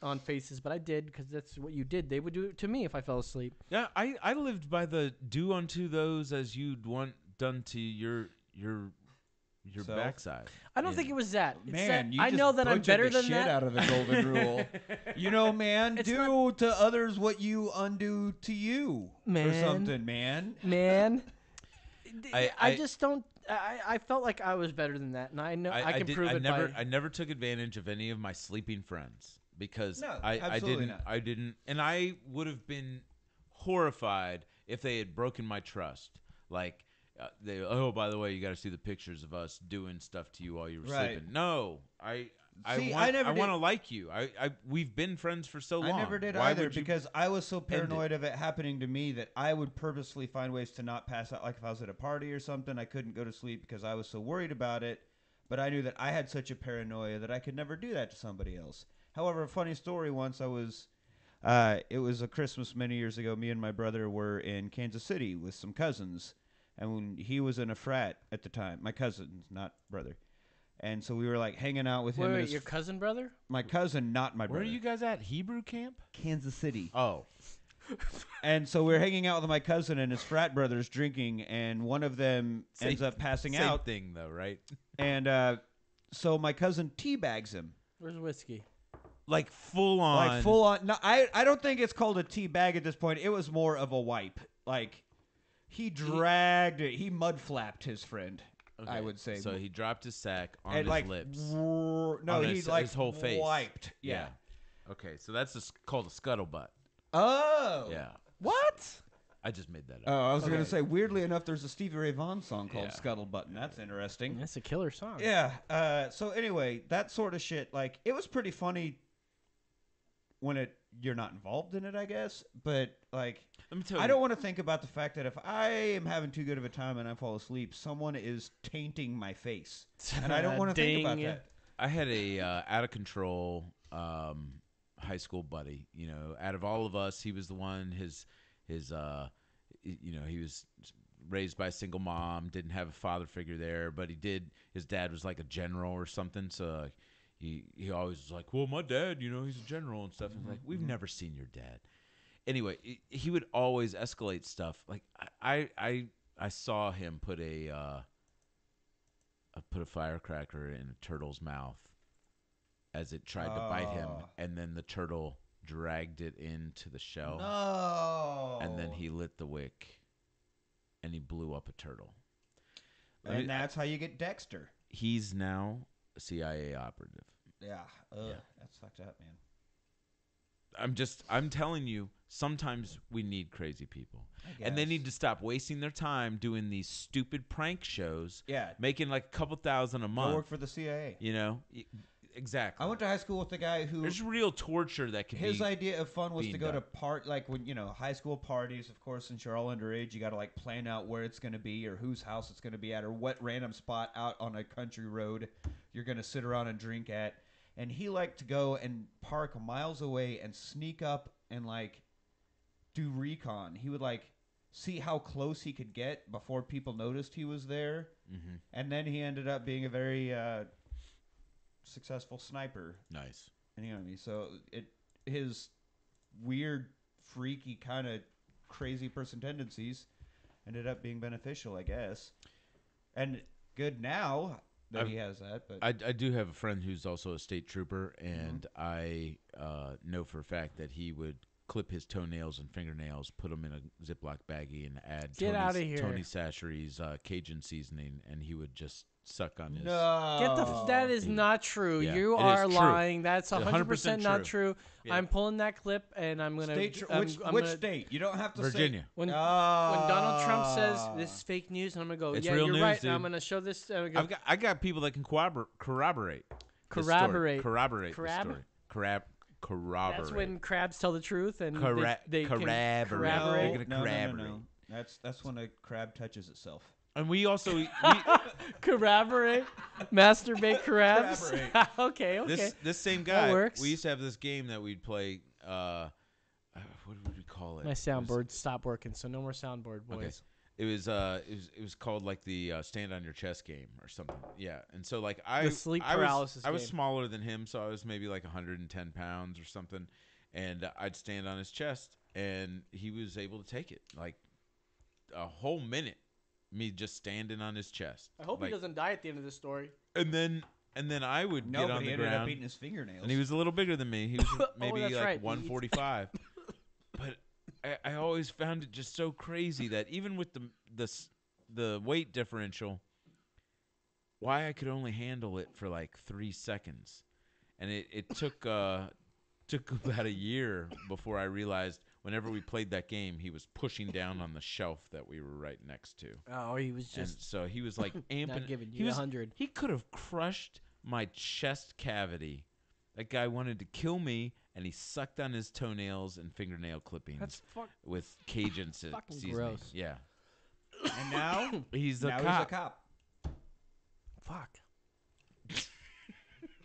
A: on faces, but I did because that's what you did. They would do it to me if I fell asleep.
F: Yeah, I lived by the do unto those as you'd want done to your backside.
A: I don't think it was that. It's
H: Man,
A: that
H: you
A: I
H: just
A: know that I'm
H: butchered
A: better
H: the
A: than
H: shit
A: that.
H: out of the golden rule. Man, do to others what you undo to you, or
A: Man.
H: something, man.
A: Man,
F: I
A: just don't. I felt like I was better than that, and I know I can prove it.
F: I never took advantage of any of my sleeping friends because
H: No,
F: I
H: absolutely
F: didn't.
H: not.
F: I didn't, and I would have been horrified if they had broken my trust. Like, by the way, you got to see the pictures of us doing stuff to you while you were
H: Right.
F: sleeping. No, I
H: See,
F: want
H: I never
F: to
H: did-
F: like you. We've been friends for so long.
H: I never did
F: Why
H: either
F: would you
H: because I was so
F: end it?
H: paranoid of it happening to me that I would purposely find ways to not pass out. Like if I was at a party or something, I couldn't go to sleep because I was so worried about it. But I knew that I had such a paranoia that I could never do that to somebody else. However, a funny story, once it was a Christmas many years ago. Me and my brother were in Kansas City with some cousins. And when he was in a frat at the time, my cousin, not brother. And so we were like hanging out with him. and
A: Wait,
H: his
A: your cousin brother?
H: My cousin, not my
F: Where
H: brother.
F: are you guys at? Hebrew camp?
H: Kansas City.
F: Oh.
H: And so we're hanging out with my cousin and his frat brothers drinking, and one of them ends up passing out.
F: Same thing, though, right?
H: And so my cousin teabags him.
A: Where's whiskey?
F: Like full on.
H: Like full on. No, I don't think it's called a teabag at this point. It was more of a wipe. Like he dragged it. He mud flapped his friend.
F: Okay,
H: I would say.
F: So he dropped his sack on
H: And
F: his
H: like,
F: lips.
H: No,
F: on
H: he
F: his,
H: like
F: his whole face.
H: wiped. Yeah.
F: Okay, so that's called a scuttlebutt.
H: Oh.
F: Yeah.
A: What?
F: I just made that up.
H: Oh, I was going to say, weirdly enough, there's a Stevie Ray Vaughan song called
F: Yeah.
H: Scuttlebutt, and that's interesting.
A: That's a killer song.
H: Yeah. So anyway, that sort of shit, like, it was pretty funny when you're not involved in it, I guess. But, like,
F: Let me tell
H: I
F: you.
H: don't want to think about the fact that if I am having too good of a time and I fall asleep, someone is tainting my face. And I don't want to think about
A: Ding.
H: that.
F: I had a out of control high school buddy. You know, out of all of us, he was the one. His you know, he was raised by a single mom, didn't have a father figure there, but he did. His dad was like a general or something, so he always was like, well, my dad, you know, he's a general and stuff. And like, we've never seen your dad. Anyway, he would always escalate stuff. Like I saw him put a firecracker in a turtle's mouth as it tried to bite him, and then the turtle dragged it into the shell.
H: No.
F: And then he lit the wick, and he blew up a turtle.
H: And that's how you get Dexter.
F: He's now a CIA operative.
H: Yeah.
F: Yeah.
H: That's fucked up, man.
F: I'm telling you, sometimes we need crazy people. And they
H: guess.
F: need to stop wasting their time doing these stupid prank shows.
H: Yeah.
F: Making like a couple thousand a month.
H: Go work for the CIA.
F: You know? Exactly.
H: I went to high school with a guy who
F: There's real torture that can be.
H: his idea of fun was to
F: being
H: go
F: done.
H: to like when high school parties. Of course, since you're all underage, you got to like plan out where it's going to be or whose house it's going to be at or what random spot out on a country road you're going to sit around and drink at. And he liked to go and park miles away and sneak up and like do recon. He would like see how close he could get before people noticed he was there.
F: Mm-hmm.
H: And then he ended up being a very successful sniper.
F: Nice.
H: And you know what I mean? So his weird, freaky, kind of crazy person tendencies ended up being beneficial, I guess. And good now that he has that. But
F: I do have a friend who's also a state trooper, and I know for a fact that he would clip his toenails and fingernails, put them in a Ziploc baggie, and add
A: Get outta here.
F: Tony Sachery's Cajun seasoning, and he would just suck on his.
A: That is not true.
F: Yeah,
A: You
F: it is
A: are
F: true.
A: lying. That's
F: 100%
A: not true.
F: Yeah.
A: I'm pulling that clip, and I'm gonna.
H: which state? You don't have to
F: Virginia.
H: say.
A: When Donald Trump says this is fake news, and I'm gonna go,
F: It's
A: yeah,
F: real
A: you're
F: news,
A: right.
F: dude.
A: And I'm gonna show this. Go,
F: I got people that can corroborate. this story.
A: Corroborate.
F: Corroborate.
A: Crab?
F: The story. Corroborate.
A: That's when crabs tell the truth, and
F: Correct.
A: they can
F: Corroborate.
A: corroborate.
H: No. That's when a crab touches itself.
F: And we also
A: corroborate, masturbate crabs.
F: Corroborate.
A: okay.
F: This same
A: That
F: guy.
A: works.
F: We used to have this game that we'd play. What would we call it?
A: My soundboard stopped working, so no more soundboard, boys.
F: Okay. It was called like the stand on your chest game or something. Yeah. And so like
A: The sleep paralysis
F: I was
A: game.
F: smaller than him, so I was maybe like 110 pounds or something, and I'd stand on his chest, and he was able to take it like a whole minute. Me just standing on his chest.
A: I hope he doesn't die at the end of this story.
F: And then I would get on
H: he
F: the
H: ended
F: ground.
H: up eating his fingernails.
F: And he was a little bigger than me. He was maybe
A: that's
F: like
A: right.
F: 145. But I always found it just so crazy that even with the weight differential, why I could only handle it for like 3 seconds, and it took about a year before I realized. Whenever we played that game, he was pushing down on the shelf that we were right next to.
A: Oh, he was just.
F: And so he was like amping.
A: Not giving you 100.
F: He could have crushed my chest cavity. That guy wanted to kill me, and he sucked on his toenails and fingernail clippings with Cajun seasoning.
A: Gross.
F: Yeah.
H: And now
F: he's a
H: now
F: cop.
H: he's a cop.
A: Fuck.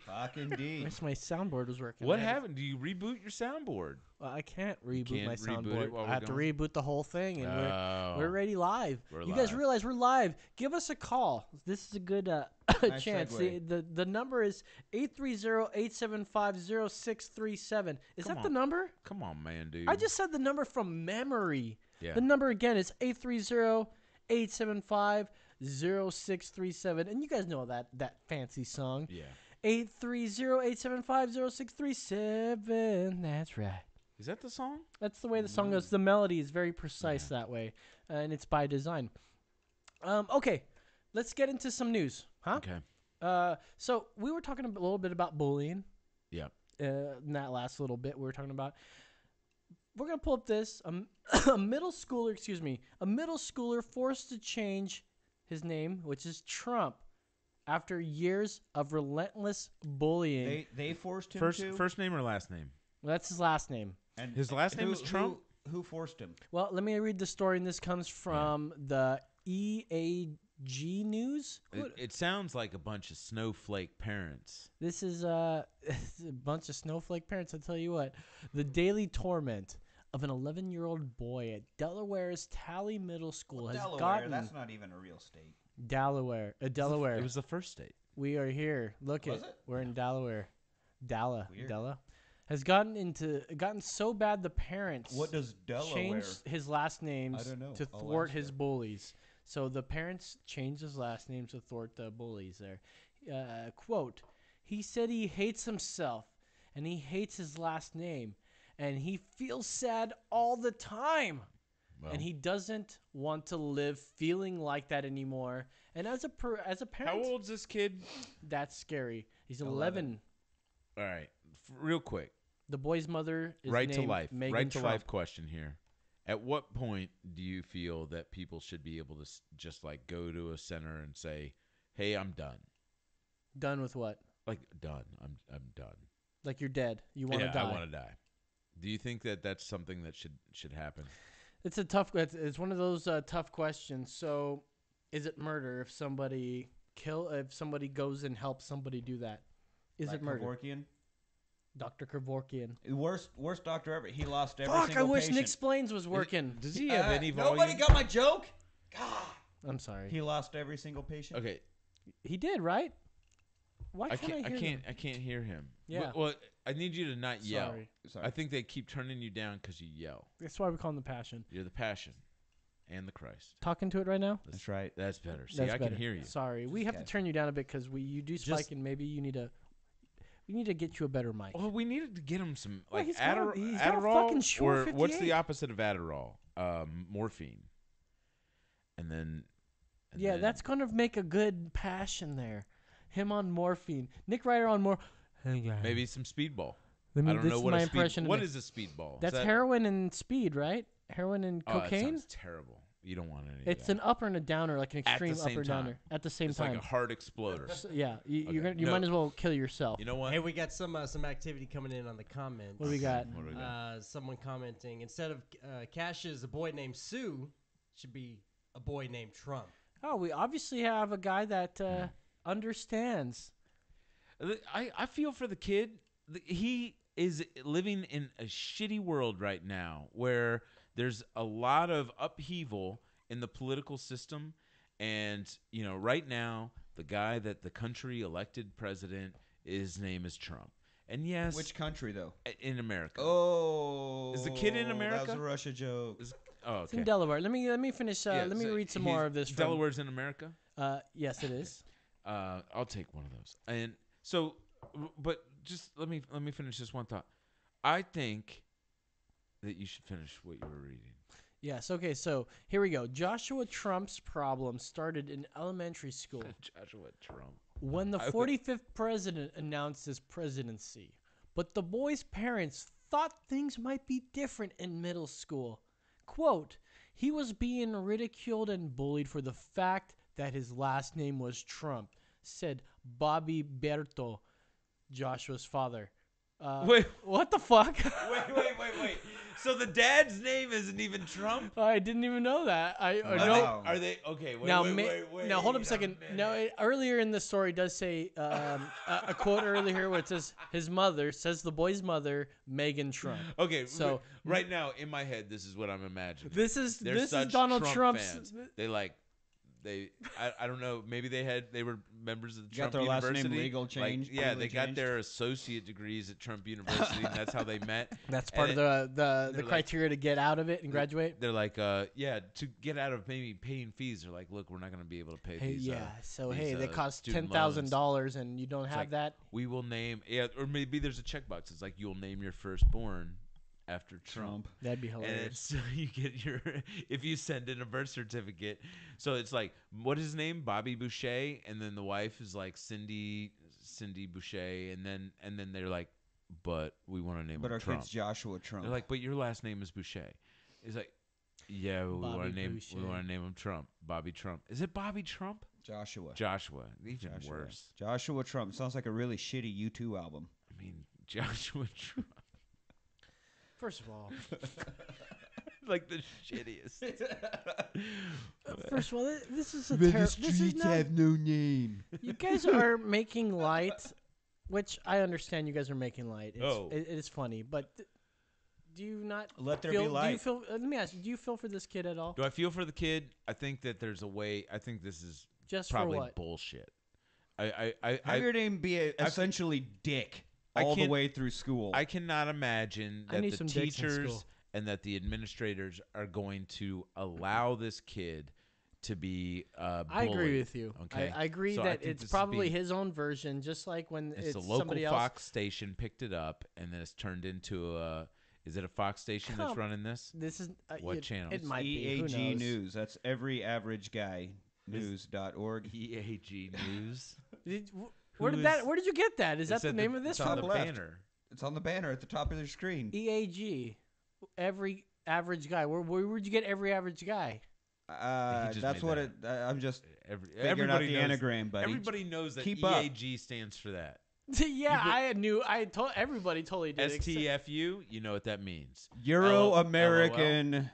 H: Fuck indeed.
A: Wish my soundboard was working.
F: What happened? Do you reboot your soundboard?
A: Well, I can't reboot
F: can't
A: my
F: reboot
A: soundboard.
F: it while
A: I
F: we're
A: have to
F: going?
A: reboot the whole thing, and
F: Oh.
A: we're already live.
F: We're
A: You guys
F: live.
A: realize we're live? Give us a call. This is a good
H: Nice
A: chance.
H: segue.
A: The number is 830-875-0637. Is
F: Come
A: that the
F: on.
A: number?
F: Come on, man, dude.
A: I just said the number from memory.
F: Yeah.
A: The number again is 830-875-0637. And you guys know that fancy song.
F: Yeah.
A: 830-875-0637. That's right.
F: Is that the song?
A: That's the way the song goes. The melody is very precise that way, and it's by design. Okay, let's get into some news, huh?
F: Okay.
A: So we were talking a little bit about bullying.
F: Yep.
A: In that last little bit we were talking about. We're gonna pull up this a middle schooler forced to change his name, which is Trump, after years of relentless bullying.
H: They forced him to?
F: First name or last name?
A: Well, that's his last name.
H: And
F: His last name is Trump?
H: Who forced him?
A: Well, let me read the story, and this comes from the EAG News.
F: It sounds like a bunch of snowflake parents.
A: This is a bunch of snowflake parents. I tell you what, the daily torment of an 11-year-old boy at Delaware's Tally Middle School has
H: Delaware,
A: gotten
H: that's not even a real state.
A: Delaware.
F: It was the first state.
A: We are here. Look
H: Was
A: it.
H: it?
A: We're in Delaware.
H: Weird.
A: Della has gotten so bad the parents
H: What does Delaware?
A: changed his last names
H: I don't know.
A: to
H: I'll
A: thwart
H: ask
A: his
H: her.
A: bullies. So the parents changed his last name to thwart the bullies there. Quote, he said he hates himself and he hates his last name and he feels sad all the time.
F: Well,
A: And he doesn't want to live feeling like that anymore. And as a parent,
F: how old's this kid?
A: that's scary. He's 11.
F: All right. Real quick.
A: The boy's mother is
F: Right to
A: named
F: life.
A: Megan
F: Right to
A: Trump.
F: life question here. At what point do you feel that people should be able to just like go to a center and say, "Hey, I'm done."
A: Done with what?
F: Like done. I'm done.
A: Like you're dead. You want to
F: Yeah,
A: die.
F: I want to die. Do you think that that's something that should happen?
A: It's a tough. It's one of those tough questions. So, is it murder if somebody goes and helps somebody do that? Is
H: Like
A: it murder?
H: Kevorkian?
A: Dr. Kevorkian.
H: Worst doctor ever. He lost every
A: Fuck!
H: single
A: I wish
H: patient.
A: Nick Splains was working.
F: Does he have any volume?
H: Nobody got my joke?
A: I'm sorry.
H: He lost every single patient?
F: Okay.
A: He did, right? Why
F: I
A: can't I hear him?
F: I can't hear him.
A: Yeah.
F: Well, I need you to not yell.
A: Sorry.
F: I think they keep turning you down because you yell.
A: That's why we call him the Passion.
F: You're the passion and the Christ.
A: Talking to it right now?
H: That's right.
F: That's better. See,
A: That's
F: I
A: better.
F: can hear you.
A: Sorry, we have to turn you down a bit because you do spike, and maybe you need to. We need to get you a better mic.
F: Well, we needed to get him some
A: Well,
F: like
A: he's got a-
F: Adderall,
A: he's got a
F: Adderall
A: fucking Shure
F: or what's
A: 58.
F: the opposite of Adderall? Morphine. And then.
A: Yeah, that's gonna make a good passion there. Him on morphine. Nick Ryder on more. Hey guys.
F: Maybe some speedball.
A: Let me-
F: I don't
A: this
F: know
A: is
F: what
A: my
F: a speed.
A: impression of
F: What
A: Nick.
F: is a speedball?
A: That's
F: is that,
A: heroin and speed, right? Heroin and
F: Oh, that
A: cocaine.
F: sounds terrible. You don't want any.
A: It's
F: of that.
A: an upper and a downer, like an
F: At the
A: extreme
F: same
A: upper
F: time.
A: downer at the same
F: It's
A: time.
F: like a hard exploder.
A: Yeah, you
F: Okay.
A: might as well kill yourself.
F: You know what?
L: Hey, we got some activity coming in on the comments.
A: What do we got?
F: What do we got?
L: Someone commenting, instead of Cash is a boy named Sue, should be a boy named Trump.
A: Oh, we obviously have a guy that understands.
F: I feel for the kid. He is living in a shitty world right now where there's a lot of upheaval in the political system. And, right now, the guy that the country elected president, his name is Trump. And yes.
H: Which country, though?
F: In America.
H: Oh.
F: Is the kid in America?
H: That was a Russia joke.
F: Oh,
A: It's
F: okay.
A: in Delaware. Let me finish. Let me read some more of this. From,
F: Delaware's in America?
A: Yes, it is.
F: I'll take one of those. And so, but just let me finish this one thought. I think that you should finish what you were reading.
A: Yes. Okay. So here we go. Joshua Trump's problem started in elementary school.
F: Joshua Trump.
A: When the 45th president announced his presidency, but the boy's parents thought things might be different in middle school. Quote, he was being ridiculed and bullied for the fact that his last name was Trump, said Bobby Berto, Joshua's father.
F: Wait.
A: What the fuck?
F: Wait. So the dad's name isn't even Trump.
A: I didn't even know that.
F: Are they okay? Wait,
A: now,
F: wait.
A: Now hold up a second. No, earlier in the story does say a quote earlier where it says his mother says the boy's mother, Megan Trump.
F: Okay,
A: so
F: right now in my head, this is what I'm imagining.
A: This is
F: such
A: Donald
F: Trump
A: Trump's.
F: fans. I don't know. Maybe they were members of the
H: Got
F: Trump
H: their last
F: University.
H: name legal change.
F: Yeah, they got their associate degrees at Trump University, and that's how they met.
A: That's part of the criteria to get out of it and graduate.
F: They're like, to get out of maybe paying fees. They're like, look, we're not going to be able to pay these.
A: They cost $10,000, and you don't have that.
F: We will name, or maybe there's a checkbox. It's like you'll name your firstborn after Trump.
A: That'd be hilarious.
F: And so you get if you send in a birth certificate. So it's like, what is his name? Bobby Boucher, and then the wife is like Cindy Boucher, and then they're like, but we want to name him
H: our
F: Trump.
H: kid's Joshua Trump.
F: They're like, but your last name is Boucher. It's like, yeah, we want to name him Trump. Bobby Trump. Is it Bobby Trump?
H: Joshua.
F: Even worse.
H: Joshua Trump sounds like a really shitty U2 album.
F: I mean, Joshua Trump.
A: First of all,
F: like the shittiest.
A: First of all, this is a
H: the streets have no name.
A: You guys are making light, which I understand. You guys are making light. It is funny, but do you not
H: let there be light?
A: Let me ask you: do you feel for this kid at all?
F: Do I feel for the kid? I think that there's a way. I think this is
A: just
F: probably
A: for what?
F: Bullshit.
H: Have your name be essentially Dick all the way through school.
F: I cannot imagine that the teachers and that the administrators are going to allow this kid to be bullied.
A: I agree with you.
F: Okay,
A: I agree that it's probably his own version, just like when it's
F: the local
A: somebody else.
F: Fox station picked it up, and then it's turned into a. Is it a Fox station that's running this?
A: This is
F: what channel?
A: It might
H: be.
A: Who
H: EAG
A: knows?
H: News. That's every average guy. News.org.
F: EAG News.
A: Where did you get that? Is that the name of this?
F: It's on the banner.
H: It's on the banner at the top of the screen.
A: EAG. Every average guy. Where'd you get every average guy?
H: That's what it. I'm just figuring out
F: everybody
H: the
F: knows,
H: anagram, buddy.
F: Everybody knows that
H: Keep
F: EAG stands for that.
A: Yeah, I told everybody totally did.
F: STFU, you know what that means.
H: Euro American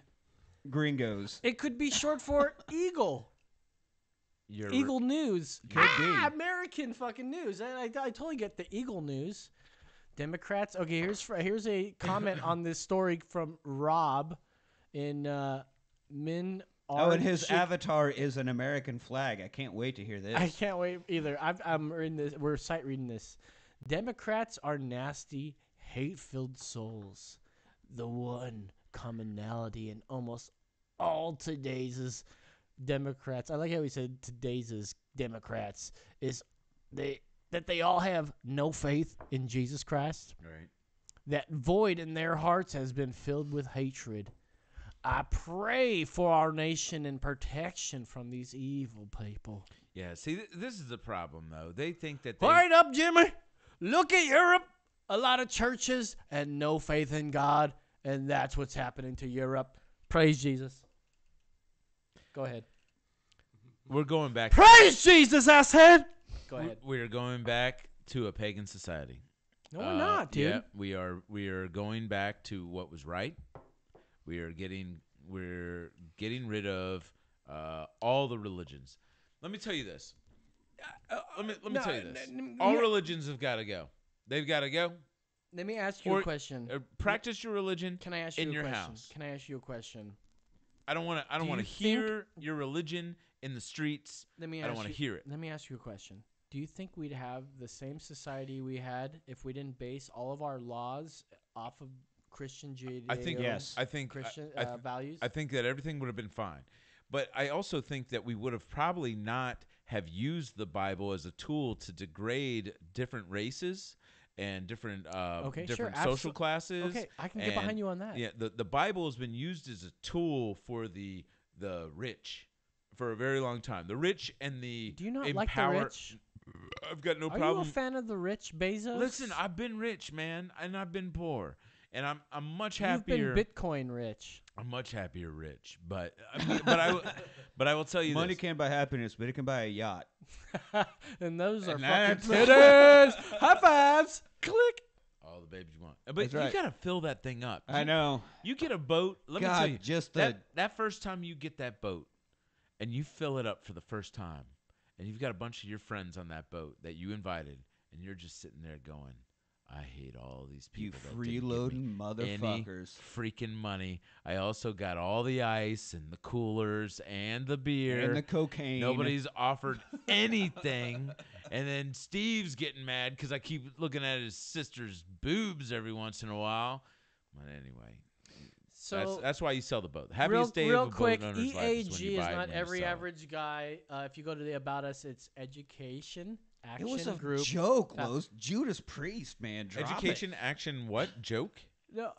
H: Gringos.
A: It could be short for Eagle. Eagle News.
H: Could be.
A: American fucking news. I totally get the Eagle News. Democrats. Okay, here's a comment on this story from Rob in Min.
H: And his avatar is an American flag. I can't wait to hear this.
A: I can't wait either. I'm reading this. We're sight reading this. Democrats are nasty, hate-filled souls. The one commonality in almost all today's Democrats. I like how he said today's Democrats is that they all have no faith in Jesus Christ.
F: Right.
A: That void in their hearts has been filled with hatred. I pray for our nation and protection from these evil people.
F: Yeah, see, this is the problem, though. They think that
A: Right up, Jimmy. Look at Europe. A lot of churches and no faith in God, and that's what's happening to Europe. Praise Jesus. Go ahead.
F: We're going back.
A: Praise Jesus, I said. Go ahead.
F: We're going back to a pagan society.
A: No, we're not, dude.
F: Yeah, we are going back to what was right. We're getting rid of all the religions. Let me tell you this. Let me tell you this. All religions have got to go. They've got to go.
A: Let me ask you a question.
F: Practice your religion.
A: Can I ask you
F: in
A: a
F: your
A: question?
F: house?
A: Can I ask you a question?
F: I don't want to hear your religion in the streets. I don't want to hear it.
A: Let me ask you a question. Do you think we'd have the same society we had if we didn't base all of our laws off of Christian Judaism?
F: I think yes. I think
A: Christian values.
F: I think that everything would have been fine, but I also think that we would have probably not have used the Bible as a tool to degrade different races and different social classes.
A: Okay, I can get behind you on that.
F: Yeah, the Bible has been used as a tool for the rich for a very long time. The rich and the
A: Do you not like the rich?
F: I've got no
A: Are
F: problem.
A: Are you a fan of the rich, Bezos?
F: Listen, I've been rich, man, and I've been poor, and I'm much happier.
A: You've been Bitcoin rich.
F: I'm much happier rich, but I will tell you
H: money
F: this.
H: can't buy happiness, but it can buy a yacht.
A: And those are fucking titties. High fives. Click.
F: All the babies you want. But
H: That's right.
F: you got to fill that thing up.
H: I know.
F: You get a boat. Let me
H: God,
F: tell you.
H: just
F: that first time you get that boat and you fill it up for the first time and you've got a bunch of your friends on that boat that you invited and you're just sitting there going, I hate all these people.
H: You freeloading motherfuckers.
F: Any freaking money. I also got all the ice and the coolers and the beer.
H: And the cocaine.
F: Nobody's offered anything. And then Steve's getting mad because I keep looking at his sister's boobs every once in a while. But anyway.
A: So
F: that's why you sell the boat. The happiest day of a boat owner's life is when
A: EAG
F: you buy
A: is
F: it
A: not
F: and when you
A: every
F: sell it.
A: average guy. If you go to the About Us, it's Education Action
H: It was a
A: Group.
H: joke, Los. Judas Priest, man. Drop
F: Education,
H: it.
F: action, what? Joke?
A: No,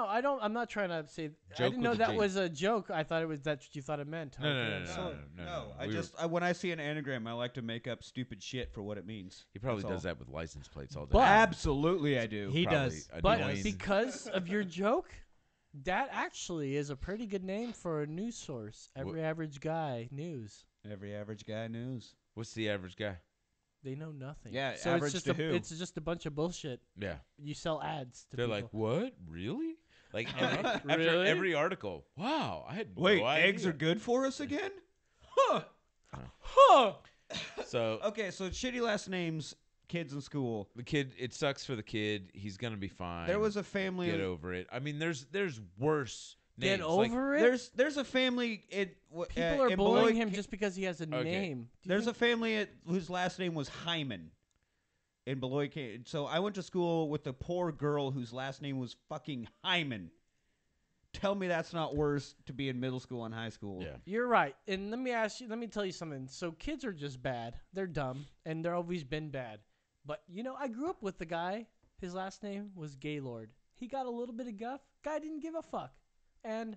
A: I don't. I'm not trying to say. I
F: Joke
A: didn't know
F: with
A: that
F: a J.
A: was a joke. I thought it was that you thought it meant.
F: No,
A: Okay,
F: no,
A: I'm
F: no,
A: sorry.
H: No, I just when I see an anagram, I like to make up stupid shit for what it means.
F: He probably
H: That's
F: does
H: all.
F: that with license plates all day.
A: But-
H: Absolutely, I do.
L: He
F: Probably
L: does.
A: But
F: annoying.
A: because of your joke, that actually is a pretty good name for a news source. Every Average Guy News.
H: Every average guy news.
F: What's the average guy?
A: They know nothing.
H: Yeah,
A: so
H: average
A: it's just
H: to who?
A: It's just a bunch of bullshit.
F: Yeah.
A: You sell ads to
F: They're
A: people.
F: like, what? Really? Like after
A: Really?
F: every article. Wow, I had
H: Wait,
F: no idea.
H: eggs are good for us again?
A: Huh.
F: So
H: Okay, so shitty last names, kids in school.
F: the kid, it sucks for the kid. He's gonna be fine.
H: There was a family.
F: Get over it. I mean, there's worse
A: Get
F: names. Like,
A: over it.
H: There's a family.
A: People are
H: in
A: bullying
H: Beloit-
A: him just because he has a name. Do you
H: There's
A: think-
H: a family whose last name was Hyman in Beloit. So I went to school with a poor girl whose last name was fucking Hyman. Tell me that's not worse to be in middle school and high school.
F: Yeah.
A: You're right. And let me tell you something. So kids are just bad. They're dumb, and they're always been bad. But, I grew up with the guy. His last name was Gaylord. He got a little bit of guff. Guy didn't give a fuck. And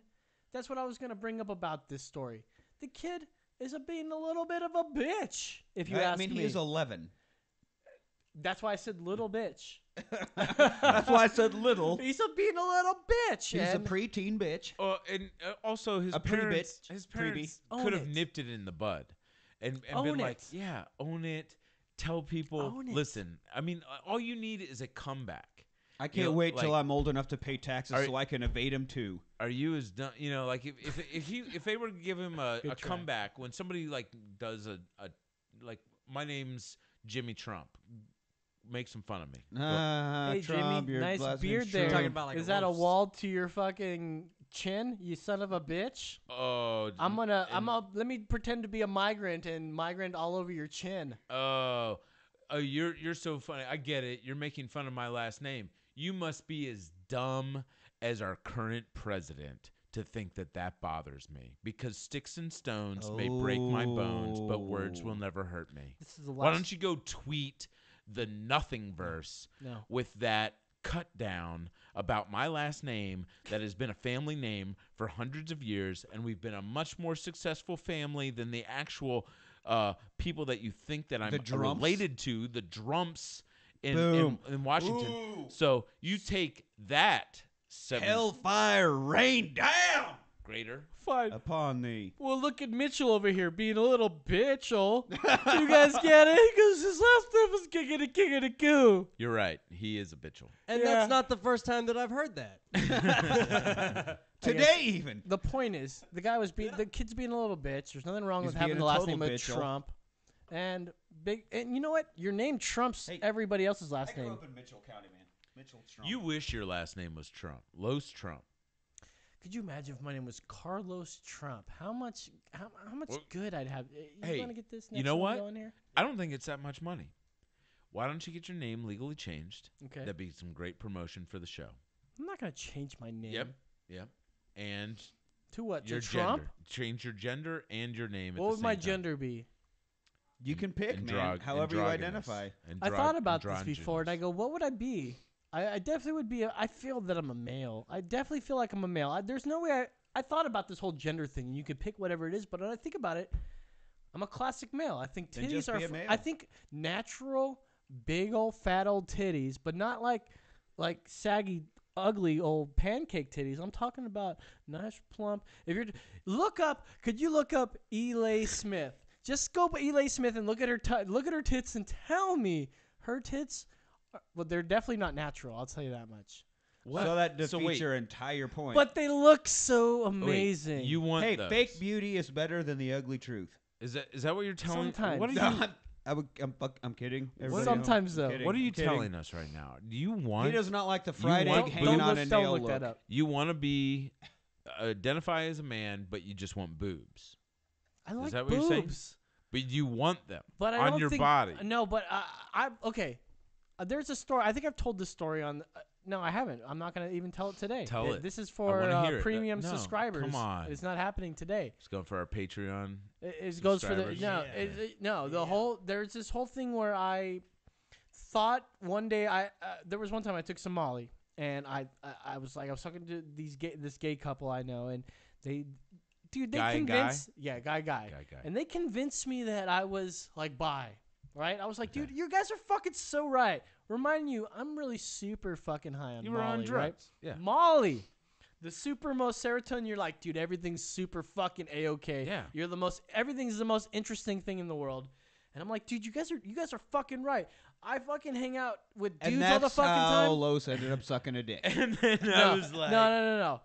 A: that's what I was going to bring up about this story. The kid is being a little bit of a bitch, if you ask me.
H: I mean, he is 11.
A: That's why I said little bitch.
H: That's why I said little.
A: He's being a little bitch.
H: He's a
A: and
H: preteen bitch.
F: And also his
H: A
F: parents,
H: pre-bitch.
F: his parents
A: Own
F: could have
A: it.
F: nipped it in the bud, and
A: Own
F: been like,
A: it.
F: yeah, own it. Tell people,
A: Own it.
F: listen. I mean, all you need is a comeback.
H: I can't wait till
F: like,
H: I'm old enough to pay taxes so I can evade him too.
F: Are you as done? Like if they were to give him a
A: Good try.
F: comeback when somebody like does a like my name's Jimmy Trump, make some fun of me.
A: Hey,
H: Trump,
A: Jimmy,
H: your
A: nice
H: last
A: beard
H: name's
A: there.
H: Trump.
L: Talking about like
A: Is
L: a
A: that a
L: roast.
A: wall to your fucking chin, you son of a bitch?
F: Oh,
A: Let me pretend to be a migrant and migrant all over your chin.
F: Oh, you're so funny. I get it. You're making fun of my last name. You must be as dumb as our current president to think that bothers me. Because sticks and stones may break my bones, but words will never hurt me.
A: This is the
F: Why
A: last-
F: don't you go tweet the nothing verse
A: No.
F: with that cut down about my last name that has been a family name for hundreds of years, and we've been a much more successful family than the actual people that you think that I'm
H: The Drumps?
F: related to, the Drumps in Washington.
H: Ooh.
F: So you take that
H: Hellfire rain down
F: greater.
A: Fine.
H: upon thee.
A: Well, look at Mitchell over here being a little bitch-ol. You guys get it? Because his last name was Giggity-Giggity-Goo.
F: You're right. He is a bitchel.
L: And
A: Yeah.
L: that's not the first time that I've heard that.
H: Today even.
A: The point is, the kid's being a little bitch. There's nothing wrong
H: He's
A: with having
H: being
A: the
H: a
A: last
H: total
A: name of
H: bitch-ol.
A: Trump. And you know what? Your name trumps everybody else's last name.
H: in Mitchell County, man. Mitchell Trump.
F: You wish your last name was Trump. Los Trump.
A: Could you imagine if my name was Carlos Trump? How much good I'd have. You
F: Hey,
A: want to get this next
F: you know
A: one
F: what?
A: going here?
F: I don't think it's that much money. Why don't you get your name legally changed?
A: Okay.
F: That'd be some great promotion for the show.
A: I'm not going to change my name.
F: Yep. And
A: To what?
F: your
A: To Trump?
F: gender. Change your gender and your name.
A: What
F: at
A: would
F: the
A: my
F: same time.
A: gender be?
H: You can pick, man. However you
F: androgynous.
H: identify.
A: I thought about this before, and I go, what would I be? I definitely would be. I feel that I'm a male. I definitely feel like I'm a male. There's no way. I thought about this whole gender thing. You could pick whatever it is, but when I think about it, I'm a classic male. I think
H: Then
A: titties
H: just
A: are.
H: be a male.
A: I think natural, big old fat old titties, but not like saggy, ugly old pancake titties. I'm talking about nice plump. If you're could you look up Elay Smith? Just go by Elay Smith and look at her tits and tell me her tits Well, they're definitely not natural. I'll tell you that much.
F: What?
H: So that defeats
F: So wait.
H: your entire point.
A: But they look so
F: Wait,
A: amazing.
F: you want
H: hey,
F: those.
H: fake beauty is better than the ugly truth.
F: Is that what you're telling?
A: Sometimes.
F: What are
H: No,
F: you?
H: I'm kidding. Everybody
A: Sometimes,
H: knows. I'm
A: though.
H: kidding.
F: What are you
H: I'm kidding.
F: telling us right now? Do you want?
H: He does not like the fried egg
F: want
H: hanging on a
A: don't
H: nail
A: look
H: look.
A: that up.
F: You want to be identify as a man, but you just want boobs.
A: I like
F: Is that what
A: boobs.
F: you're saying? But you want them
A: But I
F: on
A: don't
F: your
A: think,
F: body.
A: No, but I okay. There's a story. I think I've told this story on. No, I haven't. I'm not gonna even tell it today.
F: Tell it.
A: This is
F: I
A: for
F: wanna hear it.
A: premium
F: No,
A: subscribers.
F: come on.
A: It's not happening today.
F: It's going for our Patreon.
A: It goes for the
F: subscribers.
A: the whole. There's this whole thing where I thought one day there was one time I took some Molly and I was talking to this gay couple I know and they
F: Guy and
A: convinced
F: guy?
A: and they convinced me that I was like bi, right? I was like, dude, you guys are fucking so right. Reminding you, I'm really super fucking high on
F: You
A: Molly,
F: were on
A: right?
F: drugs. Yeah.
A: Molly. The super most serotonin, you're like, dude, everything's super fucking A-okay.
F: Yeah.
A: Everything's the most interesting thing in the world. And I'm like, dude, you guys are fucking right. I fucking hang out with dudes
H: And
A: all the
H: that's
A: fucking
H: how
A: time.
H: Los ended up sucking a dick.
F: And then I was like,
A: no.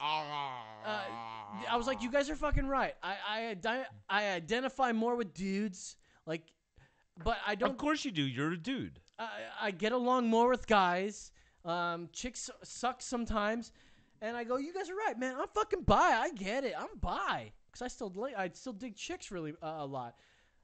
A: I was like, you guys are fucking right. I identify more with dudes, like, but I don't.
F: Of course you do. You're a dude.
A: I get along more with guys. Chicks suck sometimes, and I go, you guys are right, man. I'm fucking bi. I get it. I'm bi because I still dig chicks really a lot.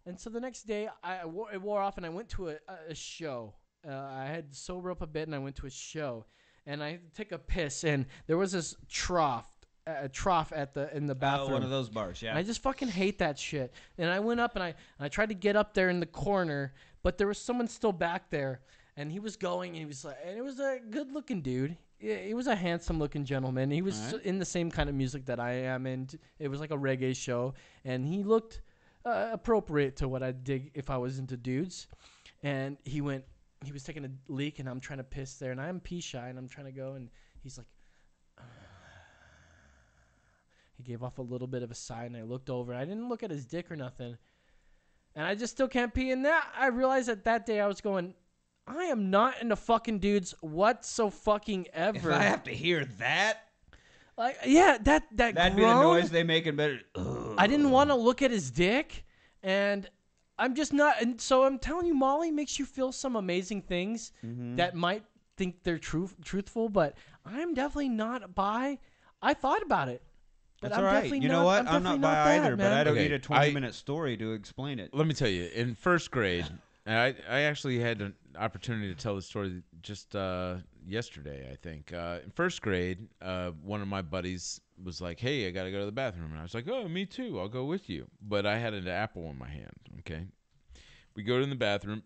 A: And so the next day, it wore off, and I went to a show. I had to sober up a bit, and I went to a show, and I had to take a piss, and there was this trough in the bathroom.
H: Oh, one of those bars, yeah.
A: And I just fucking hate that shit. And I went up, and I tried to get up there in the corner, but there was someone still back there, and he was going, and he was like, and it was a good-looking dude. He was a handsome-looking gentleman. He was in the same kind of music that I am, and it was like a reggae show, and he looked appropriate to what I dig if I was into dudes. And he was taking a leak, and I'm trying to piss there, and I'm pee shy, and I'm trying to go, and he's like, he gave off a little bit of a sigh, and I looked over. I didn't look at his dick or nothing, and I just still can't pee. And I realized that day I was going, I am not into fucking dudes fucking ever.
H: If I have to hear that,
A: like, yeah, that'd
H: be the noise they make in bed.
A: I didn't want to look at his dick, and I'm just not. And so I'm telling you, Molly makes you feel some amazing things that might think they're truthful, but I'm definitely not bi. I thought about it. But
H: That's
A: I'm
H: all right.
A: definitely
H: You know what? I'm not bi either, but I don't
F: Okay,
H: need a 20-minute story to explain it.
F: Let me tell you, in first grade, and I actually had an opportunity to tell the story just yesterday, I think. In first grade, one of my buddies was like, hey, I got to go to the bathroom. And I was like, oh, me too. I'll go with you. But I had an apple in my hand, okay? We go to the bathroom,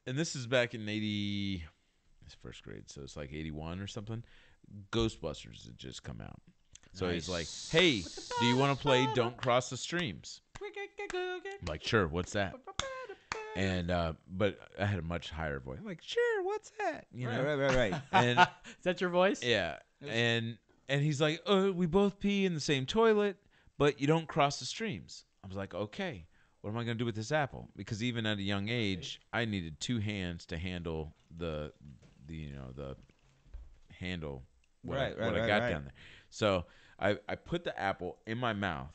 F: and this is back in it's first grade, so it's like 81 or something. Ghostbusters had just come out. So he's like, hey, do you want to play Don't Cross the Streams? I'm like, sure, what's that? And but I had a much higher voice. I'm like, sure, what's that? You know?
H: Right.
F: And
A: Is that your voice?
F: yeah. And he's like, oh, we both pee in the same toilet, but you don't cross the streams. I was like, okay, what am I going to do with this apple? Because even at a young age, I needed two hands to handle the handle what I got down there. So I put the apple in my mouth.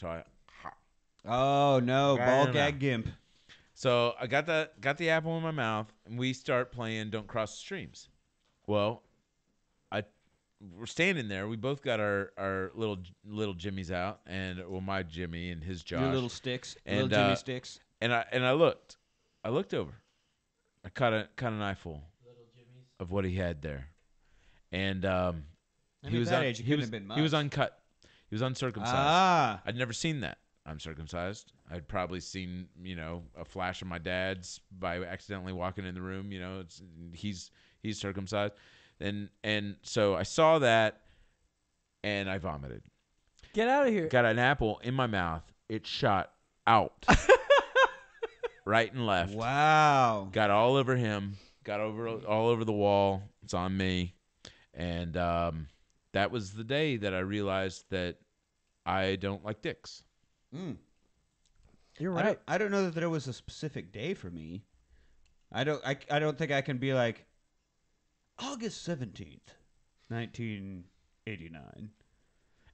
F: So
H: Oh no, ball gag gimp.
F: So I got the apple in my mouth, and we start playing Don't Cross the Streams. Well, we're standing there. We both got our little Jimmies out, and my Jimmy and his Josh.
H: Your little sticks,
F: and,
H: little Jimmy sticks.
F: And I looked over. I caught an eyeful of what he had there, and he was uncut. He was uncircumcised. I'd never seen that. I'm circumcised. I'd probably seen, a flash of my dad's by accidentally walking in the room. He's circumcised, and so I saw that, and I vomited.
A: Get out of here!
F: Got an apple in my mouth. It shot out, right and left.
H: Wow!
F: Got all over him. Got all over the wall. It's on me, and that was the day that I realized that I don't like dicks.
A: You're right.
H: I don't know that there was a specific day for me. I don't think I can be like, August 17th, 1989.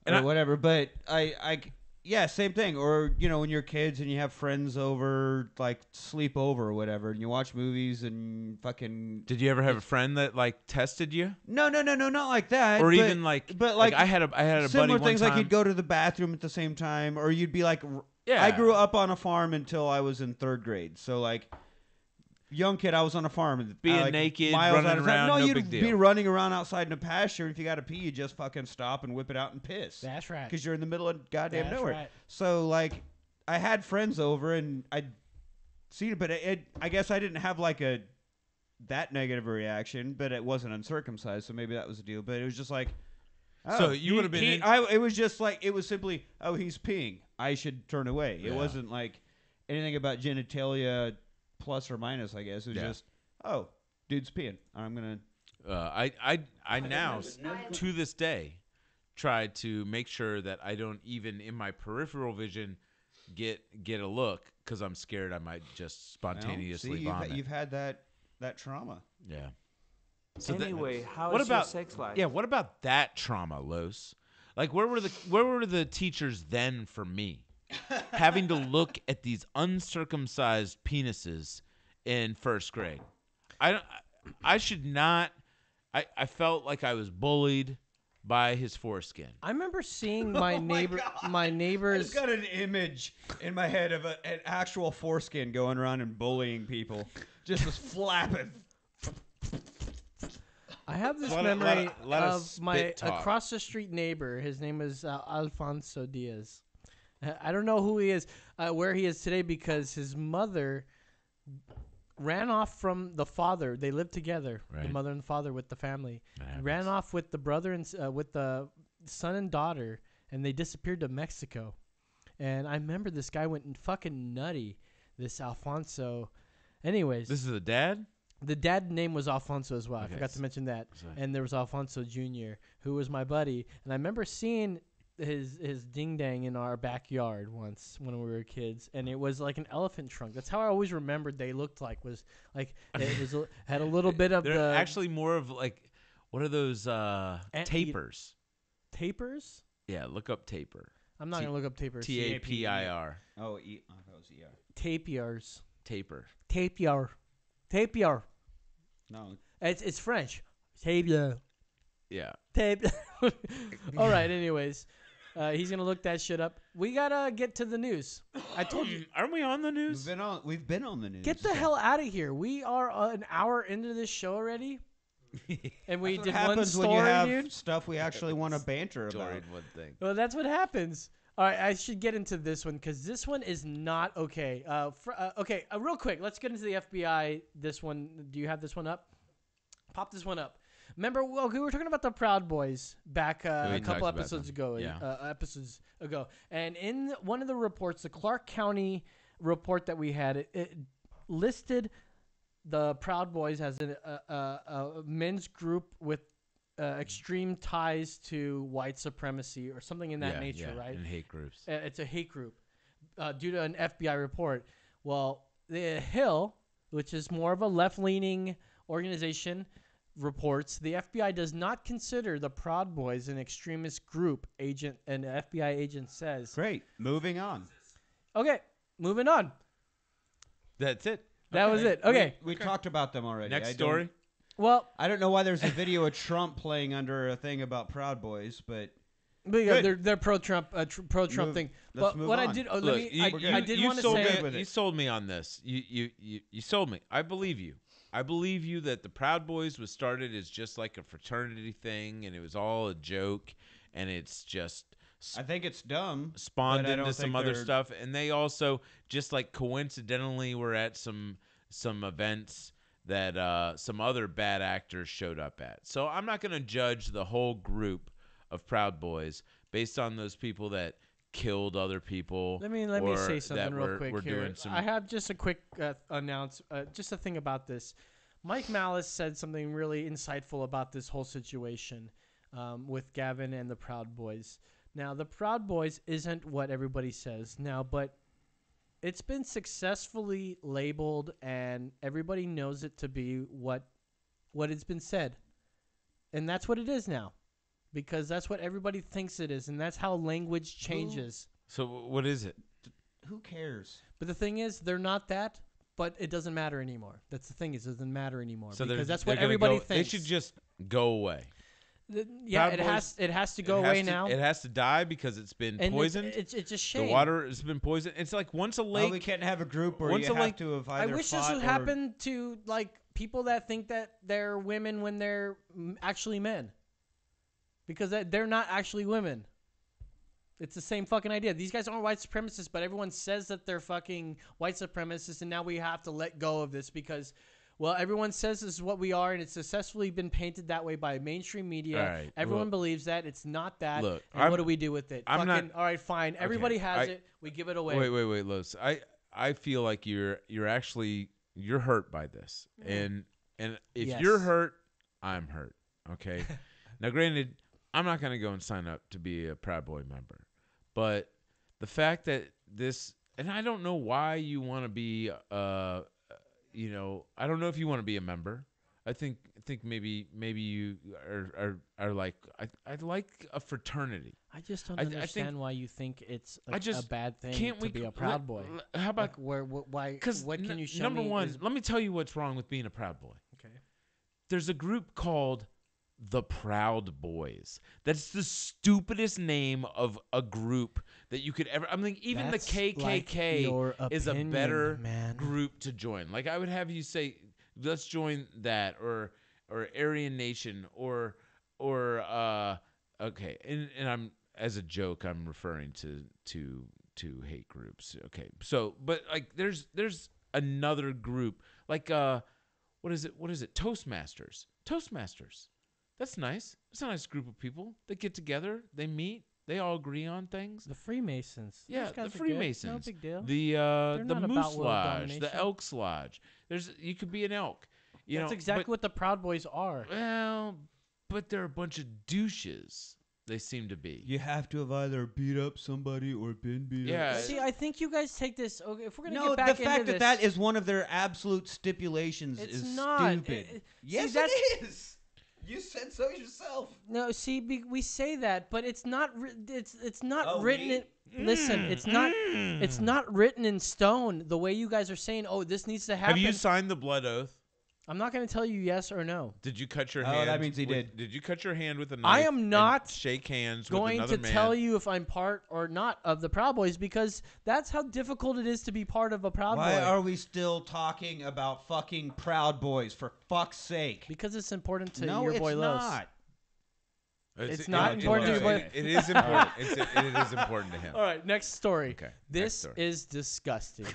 F: And
H: or whatever, but yeah, same thing. Or, when you're kids and you have friends over, like, sleep over or whatever, and you watch movies and fucking...
F: Did you ever have a friend that, like, tested you?
H: No, not like that.
F: Or
H: but,
F: even, like...
H: But,
F: like I had a buddy
H: similar
F: one
H: things,
F: time.
H: like you'd go to the bathroom at the same time, or you'd be like...
F: Yeah.
H: I grew up on a farm until I was in 3rd grade, so, like... Young kid, I was on a farm. And
F: Being naked, running around, no
H: you'd
F: big deal.
H: be running around outside in a pasture. If you got to pee, you just fucking stop and whip it out and piss.
A: That's right.
H: Because you're in the middle of goddamn
A: That's
H: nowhere.
A: right.
H: So, like, I had friends over and I'd see it, but I guess I didn't have, like, that negative a reaction, but it wasn't uncircumcised, so maybe that was the deal. But it was just like... Oh,
F: so you would have been...
H: it was just like, it was simply, oh, he's peeing. I should turn away. It wasn't, like, anything about genitalia... plus or minus, I guess. It was just, oh, dude's peeing. I'm going
F: to... I now, to this day, try to make sure that I don't even, in my peripheral vision, get a look, because I'm scared I might just spontaneously vomit.
H: You've had that trauma.
F: Yeah.
M: So anyway, how is your sex life?
F: Yeah, what about that trauma, Los? Like, where were the teachers then for me? Having to look at these uncircumcised penises in 1st grade. I should not. I felt like I was bullied by his foreskin.
A: I remember seeing my neighbor, my neighbors.
H: I've got an image in my head of an actual foreskin going around and bullying people, just was flapping.
A: I have this memory of my across the street neighbor. His name is Alfonso Diaz. I don't know who he is, where he is today, because his mother ran off from the father. They lived together, the mother and the father, with the family. Ran off with the brother and with the son and daughter, and they disappeared to Mexico. And I remember this guy went fucking nutty, this Alfonso. Anyways.
F: This is the dad?
A: The dad name was Alfonso as well. I forgot to mention that. And there was Alfonso Jr., who was my buddy. And I remember seeing his ding dang in our backyard once when we were kids, and it was like an elephant trunk. That's how I always remembered they looked like. Was like it was had a little bit of
F: They're actually more of like, what are those tapers?
A: Tapers?
F: Yeah, look up taper.
A: I'm not gonna look up tapers.
F: Tapir.
H: Oh, I thought it was ER.
A: Tapirs.
F: Taper.
A: Tapier. Tapier.
H: No.
A: It's French. Tapier.
F: Yeah.
A: Tape. All right. Anyways, he's gonna look that shit up. We gotta get to the news. I told you.
F: Aren't we on the news?
H: We've been on the news.
A: Get the hell out of here. We are an hour into this show already, and we did one story,
H: when you have
A: dude.
H: Stuff we actually want to banter about.
F: One thing.
A: Well, that's what happens. All right, I should get into this one because this one is not okay. Okay, real quick, let's get into the FBI. This one, do you have this one up? Pop this one up. Remember, we were talking about the Proud Boys back a couple episodes ago. And in one of the reports, the Clark County report that we had, it listed the Proud Boys as a men's group with extreme ties to white supremacy or something in that nature, right?
F: And hate groups.
A: It's a hate group due to an FBI report. Well, the Hill, which is more of a left-leaning organization, reports the FBI does not consider the Proud Boys an extremist group. An FBI agent says.
H: Great. Moving on.
A: Okay, moving on.
F: That's it.
A: That was it. Okay.
H: We talked about them already.
F: Next story.
A: Well,
H: I don't know why there's a video of Trump playing under a thing about Proud Boys, but
A: yeah, they're pro-Trump, pro-Trump thing.
H: Let's
A: But
H: move
A: what
H: on.
A: I did,
F: Look,
A: I did want to say,
F: you sold me on this. You sold me. I believe you. I believe you that the Proud Boys was started as just like a fraternity thing, and it was all a joke, and it's just.
H: I think it's dumb.
F: Spawned into some other stuff, and they also just like coincidentally were at some events that some other bad actors showed up at. So I'm not going to judge the whole group of Proud Boys based on those people that killed other people.
A: Let me say something real quick here. I have just a quick just a thing about this. Mike Malice said something really insightful about this whole situation with Gavin and the Proud Boys. Now, the Proud Boys isn't what everybody says now, but it's been successfully labeled, and everybody knows it to be what it's been said. And that's what it is now. Because that's what everybody thinks it is, and that's how language changes.
F: So what is it?
H: Who cares?
A: But the thing is, they're not that, but it doesn't matter anymore. That's the thing is, it doesn't matter anymore.
F: So
A: because that's
F: they're
A: what
F: gonna
A: everybody
F: go,
A: thinks.
F: They should just go away.
A: Yeah,
F: Proud
A: it has to go
F: it has
A: away
F: to-
A: now.
F: It has to die because it's been
A: And
F: poisoned.
A: It's a shame.
F: The water has been poisoned. It's like once a lake.
H: we can't have a group where
F: once
H: you
F: a
H: have
F: lake,
H: to have
A: I
H: either
A: wish this
H: fought
A: would
H: or-
A: happen to like people that think that they're women when they're actually men, because they're not actually women. It's the same fucking idea. These guys aren't white supremacists, but everyone says that they're fucking white supremacists, and now we have to let go of this because, well, everyone says this is what we are, and it's successfully been painted that way by mainstream media.
F: All right,
A: Everyone
F: look.
A: believes that. It's not that.
F: Look,
A: and what do we do with it?
F: I'm
A: fucking,
F: not-
A: all right, fine. Everybody has it. We give it away.
F: Wait, Los. I feel like you're actually you're hurt by this, and if
A: Yes.
F: you're hurt, I'm hurt. Okay. Now, granted, I'm not gonna go and sign up to be a Proud Boy member, but the fact that this, and I don't know why you want to be, you know, I don't know if you want to be a member. I think maybe you are like I'd like a fraternity.
A: I just don't
F: I think-
A: understand why you think it's
F: I just
A: a bad thing
F: can't
A: to
F: we
A: be a
F: let-
A: Proud Boy.
F: How about
A: Like, why?
F: Because
A: What can you show
F: number
A: me?
F: one,
A: is-
F: let me tell you what's wrong with being a Proud Boy.
A: Okay.
F: There's a group called the Proud Boys. That's the stupidest name of a group that you could ever. I mean, even
A: That's
F: the KKK
A: like your
F: is a
A: opinion,
F: better
A: man.
F: group to join. Like I would have you say, let's join that, or Aryan Nation, or okay, and I'm as a joke, I'm referring to hate groups. Okay, so but like there's another group like what is it Toastmasters. That's nice. It's a nice group of people. They get together, they meet, they all agree on things.
A: The Freemasons.
F: Yeah,
A: Those
F: the
A: guys are good.
F: Freemasons.
A: No big deal.
F: The
A: They're not
F: Moose
A: about world
F: Lodge,
A: domination.
F: the Elks Lodge. You could be an elk. You
A: That's
F: know,
A: exactly
F: but-
A: what the Proud Boys are.
F: Well, but they're a bunch of douches. They seem to be.
H: You have to have either beat up somebody or been beat
F: Yeah.
H: up.
A: See, I think you guys take this. Okay, if we're gonna
H: No,
A: get back
H: the
A: into
H: fact
A: this,
H: that is one of their absolute stipulations
A: it's
H: is
A: not.
H: stupid. Yes,
A: see, that's,
H: it is. You said so yourself.
A: No, see, we say that, but it's not. It's not
H: Oh,
A: written.
H: me?
A: Listen, it's not. It's not written in stone. The way you guys are saying, "Oh, this needs to happen."
F: Have you signed the blood oath?
A: I'm not going to tell you yes or no.
F: Did you cut your
H: Oh,
F: hand?
H: that means he
F: with-
H: did.
F: Did you cut your hand with a knife?
A: I am
F: and
A: not
F: shake hands
A: going
F: with
A: to
F: another man.
A: tell you if I'm part or not of the Proud Boys because that's how difficult it is to be part of a Proud
H: Why
A: Boy.
H: are we still talking about fucking Proud Boys, for fuck's sake?
A: Because it's important to
H: No,
A: your
H: it's
A: boy Los.
H: not.
A: It's not important to your boy.
F: It is important. It is important to him.
A: All right, next story.
F: Okay, next
A: This
F: story.
A: is disgusting.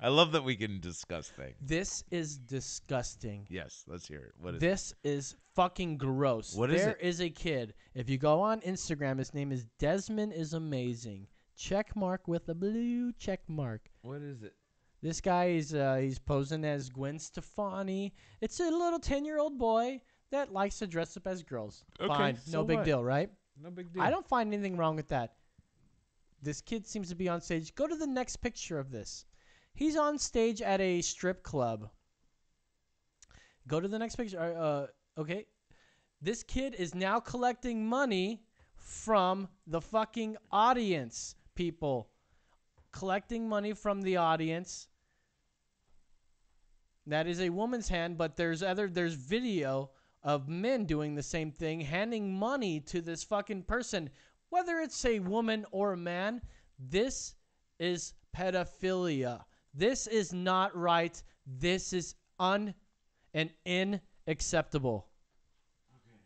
F: I love that we can discuss things.
A: This is disgusting.
F: Yes, let's hear it. What is
A: This is fucking gross.
F: What is
A: There
F: it?
A: is a kid. If you go on Instagram, his name is Desmond is Amazing. Check mark with a blue check mark.
F: it? What is it?
A: This guy is he's posing as Gwen Stefani. It's a little 10-year-old boy that likes to dress up as girls.
F: Okay,
A: Fine,
F: so
A: no big
F: what?
A: deal, right?
F: No big deal.
A: I don't find anything wrong with that. This kid seems to be on stage. Go to the next picture of this. He's on stage at a strip club. Go to the next picture. Okay. This kid is now collecting money from the fucking audience, people. Collecting money from the audience. That is a woman's hand, but there's video of men doing the same thing, handing money to this fucking person. Whether it's a woman or a man, this is pedophilia. This is not right. This is unacceptable. Okay.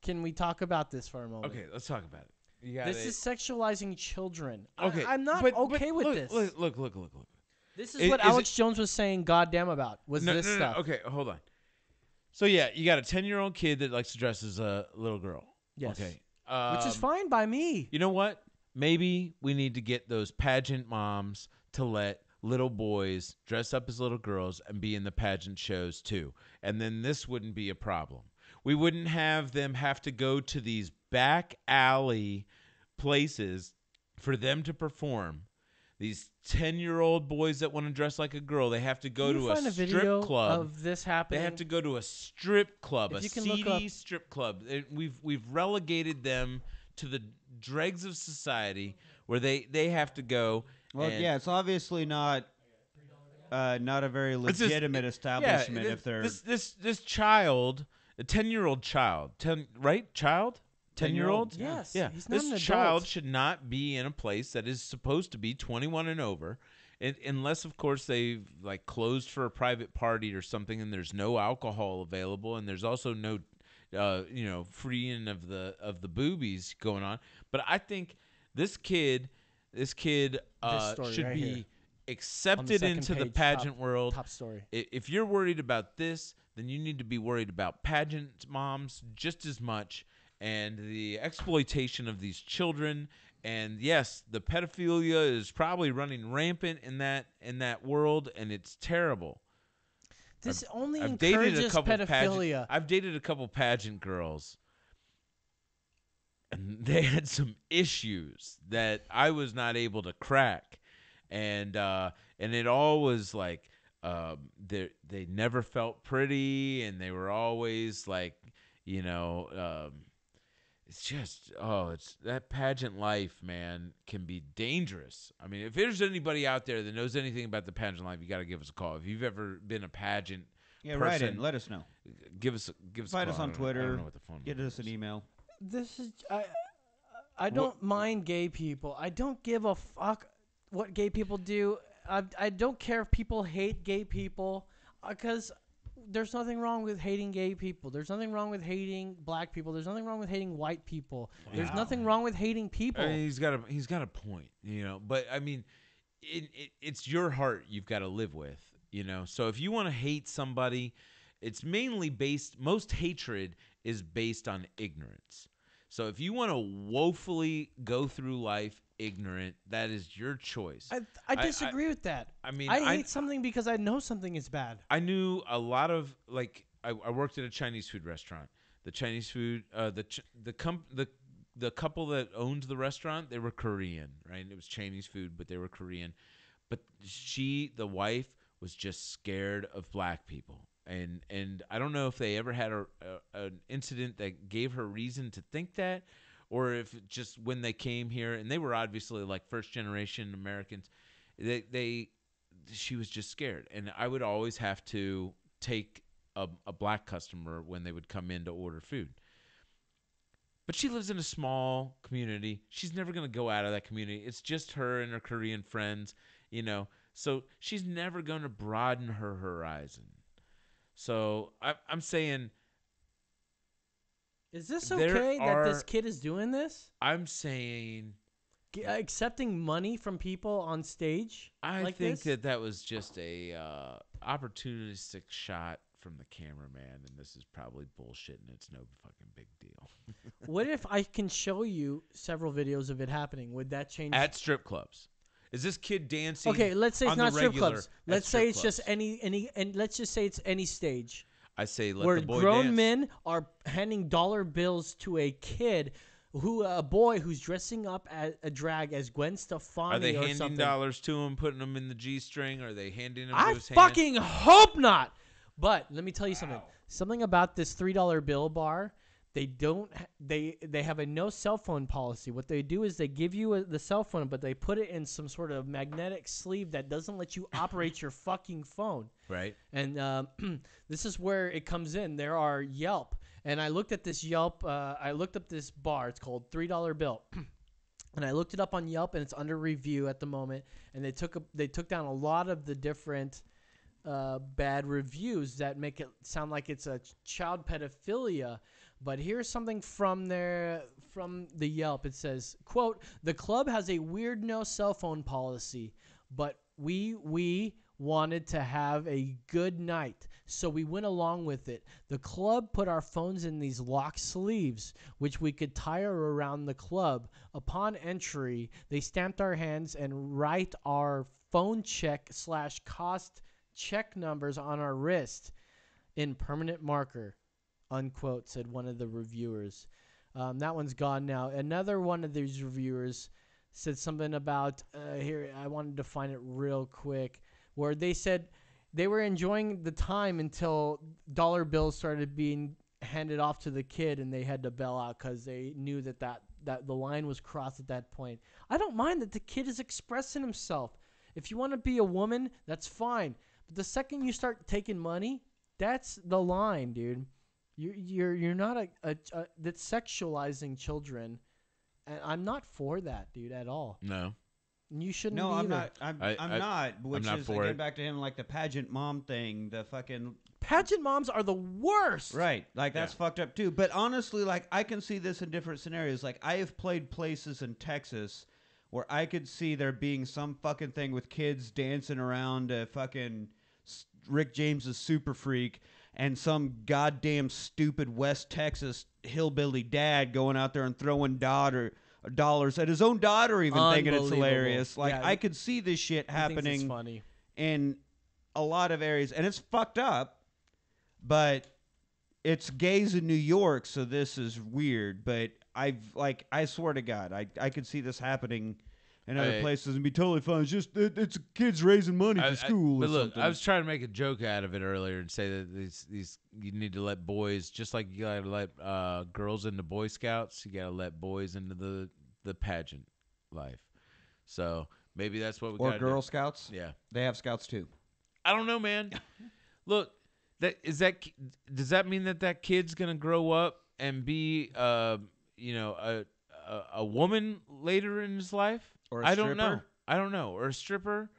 A: Can we talk about this for a moment?
F: Okay, let's talk about it. You got
A: This is sexualizing children.
F: Okay,
A: I'm not
F: but
A: okay with
F: look,
A: this.
F: Look.
A: This is what
F: Is
A: Alex Jones was saying goddamn about, was
F: No,
A: this
F: no, no,
A: stuff.
F: Okay, hold on. So yeah, you got a 10-year-old kid that likes to dress as a little girl.
A: Yes.
F: Okay.
A: Which is fine by me.
F: You know what? Maybe we need to get those pageant moms to let little boys dress up as little girls and be in the pageant shows too. And then this wouldn't be a problem. We wouldn't have them have to go to these back alley places for them to perform. these 10-year-old boys that want to dress like a girl. They have to go
A: Can
F: to
A: you
F: a
A: find a
F: strip
A: video
F: club
A: of this happening?
F: They have to go to a strip club,
A: If
F: a
A: you can look
F: seedy
A: up-
F: strip club. We've relegated them to the dregs of society where they have to go.
H: Well,
F: and
H: yeah, it's obviously not a very
F: It's just-
H: legitimate establishment if they're
F: this child, a 10-year-old child, 10-year-old?
A: Yes.
F: Yeah.
A: He's not
F: This
A: an
F: child
A: adult.
F: should not be in a place that is supposed to be 21 and over. Unless, of course, they've like closed for a private party or something, and there's no alcohol available, and there's also no, freeing of the boobies going on. But I think this kid
A: story
F: should
A: right
F: be
A: here. On the
F: accepted
A: second
F: into the
A: page,
F: pageant
A: top-
F: world.
A: top story.
F: If you're worried about this, then you need to be worried about pageant moms just as much, and the exploitation of these children. And yes, the pedophilia is probably running rampant in that world, and it's terrible.
A: This only
F: I've dated a
A: encourages
F: couple
A: pedophilia.
F: I've dated a couple pageant girls, and they had some issues that I was not able to crack, and it all was like they never felt pretty, and they were always like, it's just it's that pageant life, man, can be dangerous. I mean, if there's anybody out there that knows anything about the pageant life, you got to give us a call. If you've ever been a pageant person,
H: write in, let us know.
F: Give us a
H: Find
F: call.
H: us on
F: I
H: Twitter.
F: don't know what the phone
H: Get
F: number
H: us an
F: is.
H: email.
A: This is I don't mind gay people. I don't give a fuck what gay people do. I don't care if people hate gay people, because there's nothing wrong with hating gay people. There's nothing wrong with hating black people. There's nothing wrong with hating white people. There's
F: Wow.
A: nothing wrong with hating people.
F: I mean, he's got a point, But I mean, it's your heart you've got to live with, So if you want to hate somebody, it's mainly most hatred is based on ignorance. So if you want to woefully go through life ignorant, that is your choice.
A: I disagree with that.
F: I mean,
A: I hate something because I know something is bad.
F: I knew a lot of I worked at a Chinese food restaurant. The Chinese food, the couple that owned the restaurant, they were Korean, right? It was Chinese food, but they were Korean. But the wife, was just scared of black people, and I don't know if they ever had an incident that gave her reason to think that, or if just when they came here, and they were obviously like first generation Americans, she was just scared, and I would always have to take a black customer when they would come in to order food. But she lives in a small community. She's never going to go out of that community. It's just her and her Korean friends, So she's never going to broaden her horizon. So I'm saying,
A: is this
F: there
A: okay that this
F: are-
A: kid is doing this?
F: I'm saying,
A: Accepting money from people on stage?
F: I
A: like
F: think
A: this?
F: that was just a opportunistic shot from the cameraman, and this is probably bullshit, and it's no fucking big deal.
A: What if I can show you several videos of it happening? Would that change?
F: At strip clubs. Is this kid dancing?
A: Okay, let's say it's
F: on the
A: not strip
F: regular
A: clubs.
F: at
A: Let's say
F: strip
A: it's just
F: clubs?
A: any, and let's just say it's any stage
F: I say let
A: where
F: the boy
A: grown
F: dance.
A: men are handing dollar bills to a kid, a boy who's dressing up as a drag as Gwen Stefani
F: Are they
A: or
F: handing
A: something.
F: dollars to him, putting them in the G-string? Are they handing them
A: I
F: to his hand?
A: fucking hope not. But let me tell you something. Something about this $3 bill bar. They don't. They have a no cell phone policy. What they do is they give you the cell phone, but they put it in some sort of magnetic sleeve that doesn't let you operate your fucking phone.
F: Right.
A: And this is where it comes in. There are Yelp, and I looked at this Yelp. I looked up this bar. It's called $3 Bill, and I looked it up on Yelp, and it's under review at the moment. And they took down a lot of the different bad reviews that make it sound like it's a child pedophilia. But here's something from the Yelp. It says, quote, "The club has a weird no cell phone policy, but we wanted to have a good night, so we went along with it. The club put our phones in these lock sleeves, which we could tie around the club. Upon entry, they stamped our hands and write our phone check/cost check numbers on our wrist in permanent marker," unquote, said one of the reviewers. That one's gone now. Another one of these reviewers said something about here. I wanted to find it real quick, where they said they were enjoying the time until dollar bills started being handed off to the kid, and they had to bail out because they knew that the line was crossed at that point. I don't mind that the kid is expressing himself. If you want to be a woman, that's fine. But the second you start taking money, that's the line, dude. You're not that's sexualizing children, and I'm not for that, dude, at all.
F: No.
A: And you shouldn't.
H: No,
A: be
H: I'm
A: either.
H: not. I'm not. Which
F: I'm not
H: is
F: for
H: again
F: it.
H: back to him, like the pageant mom thing. The fucking
A: pageant moms are the worst.
H: Right. Like that's fucked up too. But honestly, like I can see this in different scenarios. Like I have played places in Texas where I could see there being some fucking thing with kids dancing around a fucking Rick James's Super Freak, and some goddamn stupid West Texas hillbilly dad going out there and throwing dollars at his own daughter, even thinking it's hilarious. Like I could see this shit happening
A: funny.
H: in a lot of areas, and it's fucked up. But it's gays in New York, so this is weird. But I swear to God, I could see this happening in other places and be totally fine. It's just it's kids raising money for school.
F: But
H: or
F: look,
H: something.
F: I was trying to make a joke out of it earlier and say that these you need to let boys, just like you gotta let girls into Boy Scouts, you gotta let boys into the pageant life. So maybe that's what we got.
H: Or Girl Scouts.
F: Yeah,
H: they have Scouts too.
F: I don't know, man. Look, does that mean that kid's gonna grow up and be a woman later in his life?
H: Or
F: I don't know. Or a stripper.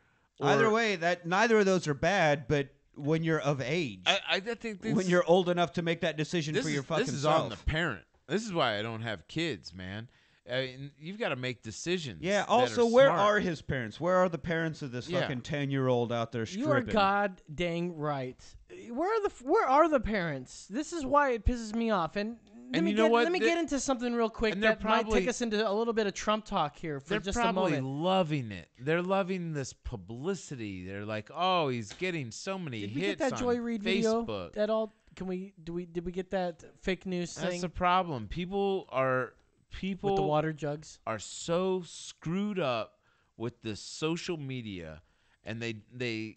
H: Either way, that neither of those are bad. But when you're of age,
F: I think
H: when you're old enough to make that decision for your fucking
F: this is
H: self.
F: on the parent. This is why I don't have kids, man. I mean, you've got to make decisions.
H: Yeah.
F: that
H: Also,
F: are
H: where
F: smart.
H: are his parents? Where are the parents of this fucking 10-year-old out there stripping?
A: You are god dang right. Where are the parents? This is why it pisses me off. And let me get into something real quick
F: and
A: that
F: they're
A: might
F: probably-
A: take us into a little bit of Trump talk here for
F: They're
A: just a
F: probably
A: moment.
F: loving it. They're loving this publicity. They're like, oh, he's getting so many
A: Did
F: hits
A: we get that
F: on
A: Joy Reid video
F: Facebook.
A: at all? Did we get that fake news thing?
F: That's the problem. People
A: with the water jugs
F: are so screwed up with the social media, and they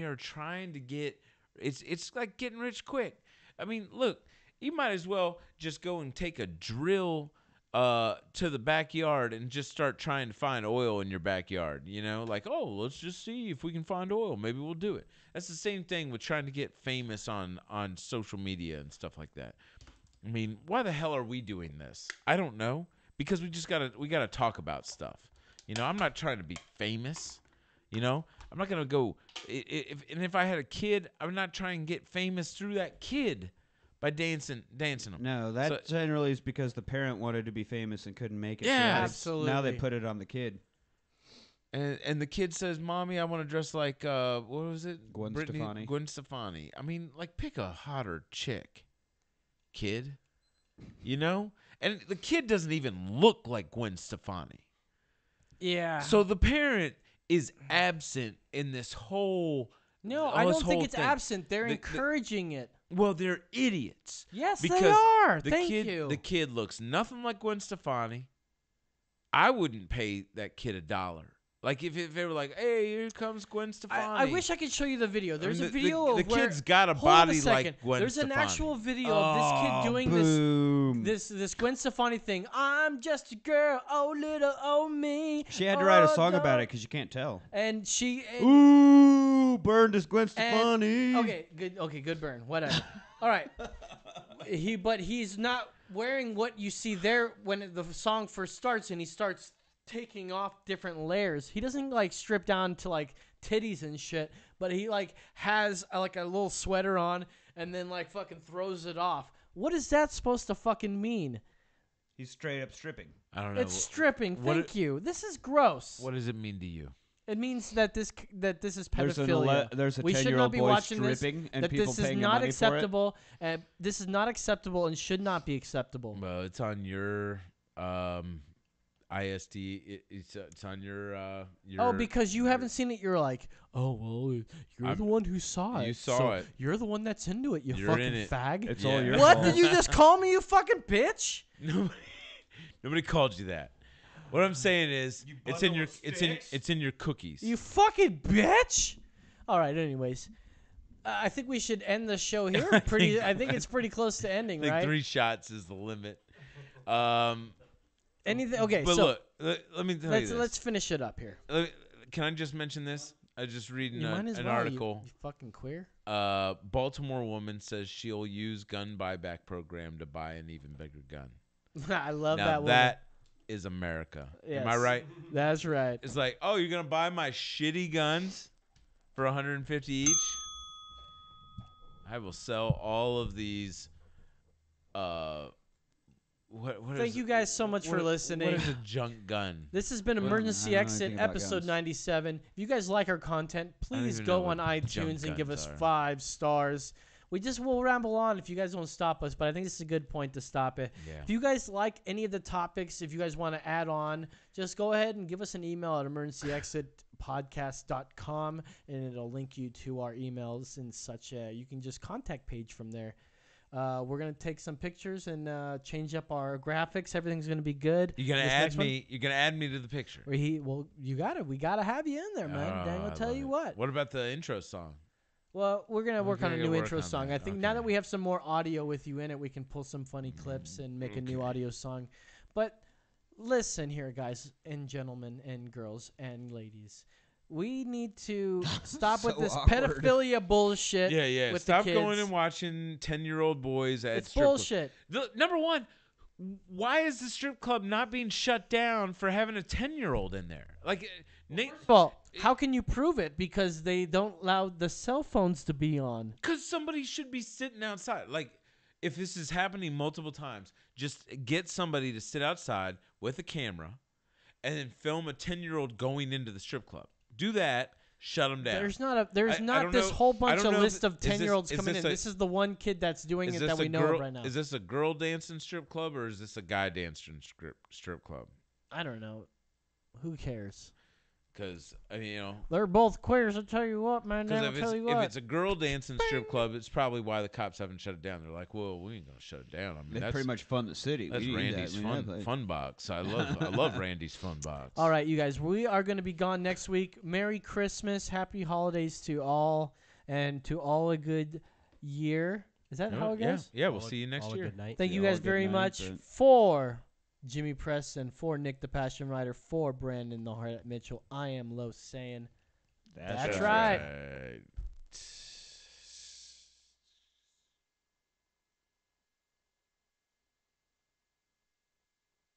F: are trying to get it's like getting rich quick. I mean, look, you might as well just go and take a drill to the backyard and just start trying to find oil in your backyard. You know, like, oh, let's just see if we can find oil. Maybe we'll do it. That's the same thing with trying to get famous on social media and stuff like that. I mean, why the hell are we doing this? I don't know. Because we gotta talk about stuff. You know, I'm not trying to be famous. You know, I'm not gonna go. If I had a kid, I'm not trying to get famous through that kid by dancing them.
H: No, that generally is because the parent wanted to be famous and couldn't make it.
F: Yeah,
H: so
A: absolutely.
H: Now they put it on the kid.
F: And the kid says, "Mommy, I want to dress like what was it?
H: Gwen Stefani.
F: Gwen Stefani. I mean, like, pick a hotter chick, kid. You know, and the kid doesn't even look like Gwen Stefani.
A: Yeah.
F: So the parent is absent in this whole.
A: No, I don't think
F: whole
A: it's
F: thing.
A: absent. They're encouraging it.
F: Well, they're idiots.
A: Yes,
F: because
A: they are.
F: The
A: Thank
F: kid,
A: you.
F: The kid looks nothing like Gwen Stefani. I wouldn't pay that kid $1. Like if they were like, "Hey, here comes Gwen Stefani."
A: I wish I could show you the video. There's
F: I mean,
A: a video
F: the
A: of where
F: kid's got a
A: hold on
F: body
A: second.
F: like Gwen
A: There's
F: Stefani.
A: an actual video of this kid doing
H: boom.
A: this Gwen Stefani thing. I'm just a girl, oh little oh me.
H: She had to write a song
A: no.
H: about it because you can't tell.
A: And she
H: Ooh, burned as Gwen Stefani.
A: Okay, good burn. Whatever. All right. He's not wearing what you see there when the song first starts, and he starts taking off different layers. He doesn't like strip down to like titties and shit, but he like has like a little sweater on and then like fucking throws it off. What is that supposed to fucking mean?
H: He's straight up stripping.
F: I don't know.
A: It's stripping. Thank you. This is gross.
F: What does it mean to you?
A: It means that this is
H: There's
A: pedophilia.
H: there's a
A: we should
H: 10-year-old
A: not be
H: boy
A: watching this.
H: stripping and
A: That
H: people
A: this is
H: paying him
A: not
H: money for it.
A: acceptable. And this is not acceptable and should not be acceptable.
F: Well, it's on your ISD. It's on your.
A: Oh, because you haven't seen it, you're like, oh well, you're the one who saw it.
F: You saw
A: so
F: it.
A: You're the one that's into it. You
F: You're
A: fucking
F: in it.
A: fag.
H: It's all your
A: What
H: fault.
A: did you just call me? You fucking bitch.
F: Nobody called you that. What I'm saying is, it's in your cookies.
A: You fucking bitch. All right. Anyways, I think we should end the show here. I think it's pretty close to ending,
F: I think
A: right?
F: 3 shots is the limit.
A: Anything? Okay.
F: But
A: so
F: look, let me tell you this.
A: Let's finish it up here.
F: Can I just mention this? I just reading an
A: well,
F: article.
A: You fucking queer.
F: Baltimore woman says she'll use gun buyback program to buy an even bigger gun.
A: I love
F: now
A: that woman.
F: That is America.
A: Yes,
F: Am I right?
A: That's right.
F: It's like, oh, you're gonna buy my shitty guns for $150 each? I will sell all of these.
A: Thank you guys so much for listening.
F: What is a junk gun?
A: This has been Emergency Exit, episode 97. If you guys like our content, please go on iTunes and give us 5 stars. We'll ramble on if you guys don't stop us, but I think this is a good point to stop it.
F: Yeah.
A: If you guys like any of the topics, if you guys want to add on, just go ahead and give us an email at emergencyexitpodcast.com, and it'll link you to our emails and such. You can just contact page from there. We're gonna take some pictures and change up our graphics. Everything's gonna be good.
F: You're gonna add me. You're gonna add me to the picture.
A: You got it. We gotta have you in there, man. Dang, I'll tell you what.
F: What about the intro song?
A: Well, we're gonna work on a new intro song. I think now that we have some more audio with you in it, we can pull some funny clips and make a new audio song. But listen here, guys and gentlemen and girls and ladies. We need to stop with this pedophilia bullshit.
F: Yeah.
A: With
F: Stop
A: the kids.
F: going and watching 10-year-old boys at
A: It's
F: strip
A: bullshit.
F: Number one, why is the strip club not being shut down for having a 10-year-old in there? Like,
A: well, how can you prove it? Because they don't allow the cell phones to be on.
F: Because somebody should be sitting outside. Like, if this is happening multiple times, just get somebody to sit outside with a camera and then film a 10-year-old going into the strip club. Do that. Shut them down.
A: There's not this whole bunch of list of 10-year-olds coming in. This is the one kid that's doing it that we know of right now.
F: Is this a girl dancing strip club or is this a guy dancing strip club?
A: I don't know. Who cares?
F: Because, I mean,
A: they're both queers. I'll tell you what, man.
F: If it's a girl dancing strip club, it's probably why the cops haven't shut it down. They're like, well, we ain't gonna shut it down. I mean,
H: they pretty much fund the city.
F: That's Randy's fun box. I love Randy's fun box.
A: All right, you guys, we are gonna be gone next week. Merry Christmas, Happy Holidays to all, and to all a good year. Is that how it goes?
F: Yeah. We'll see you next year.
A: Thank you guys very much for Jimmy Preston, for Nick the Passion Rider, for Brandon the Heart Mitchell. I am Lo saying, that's right.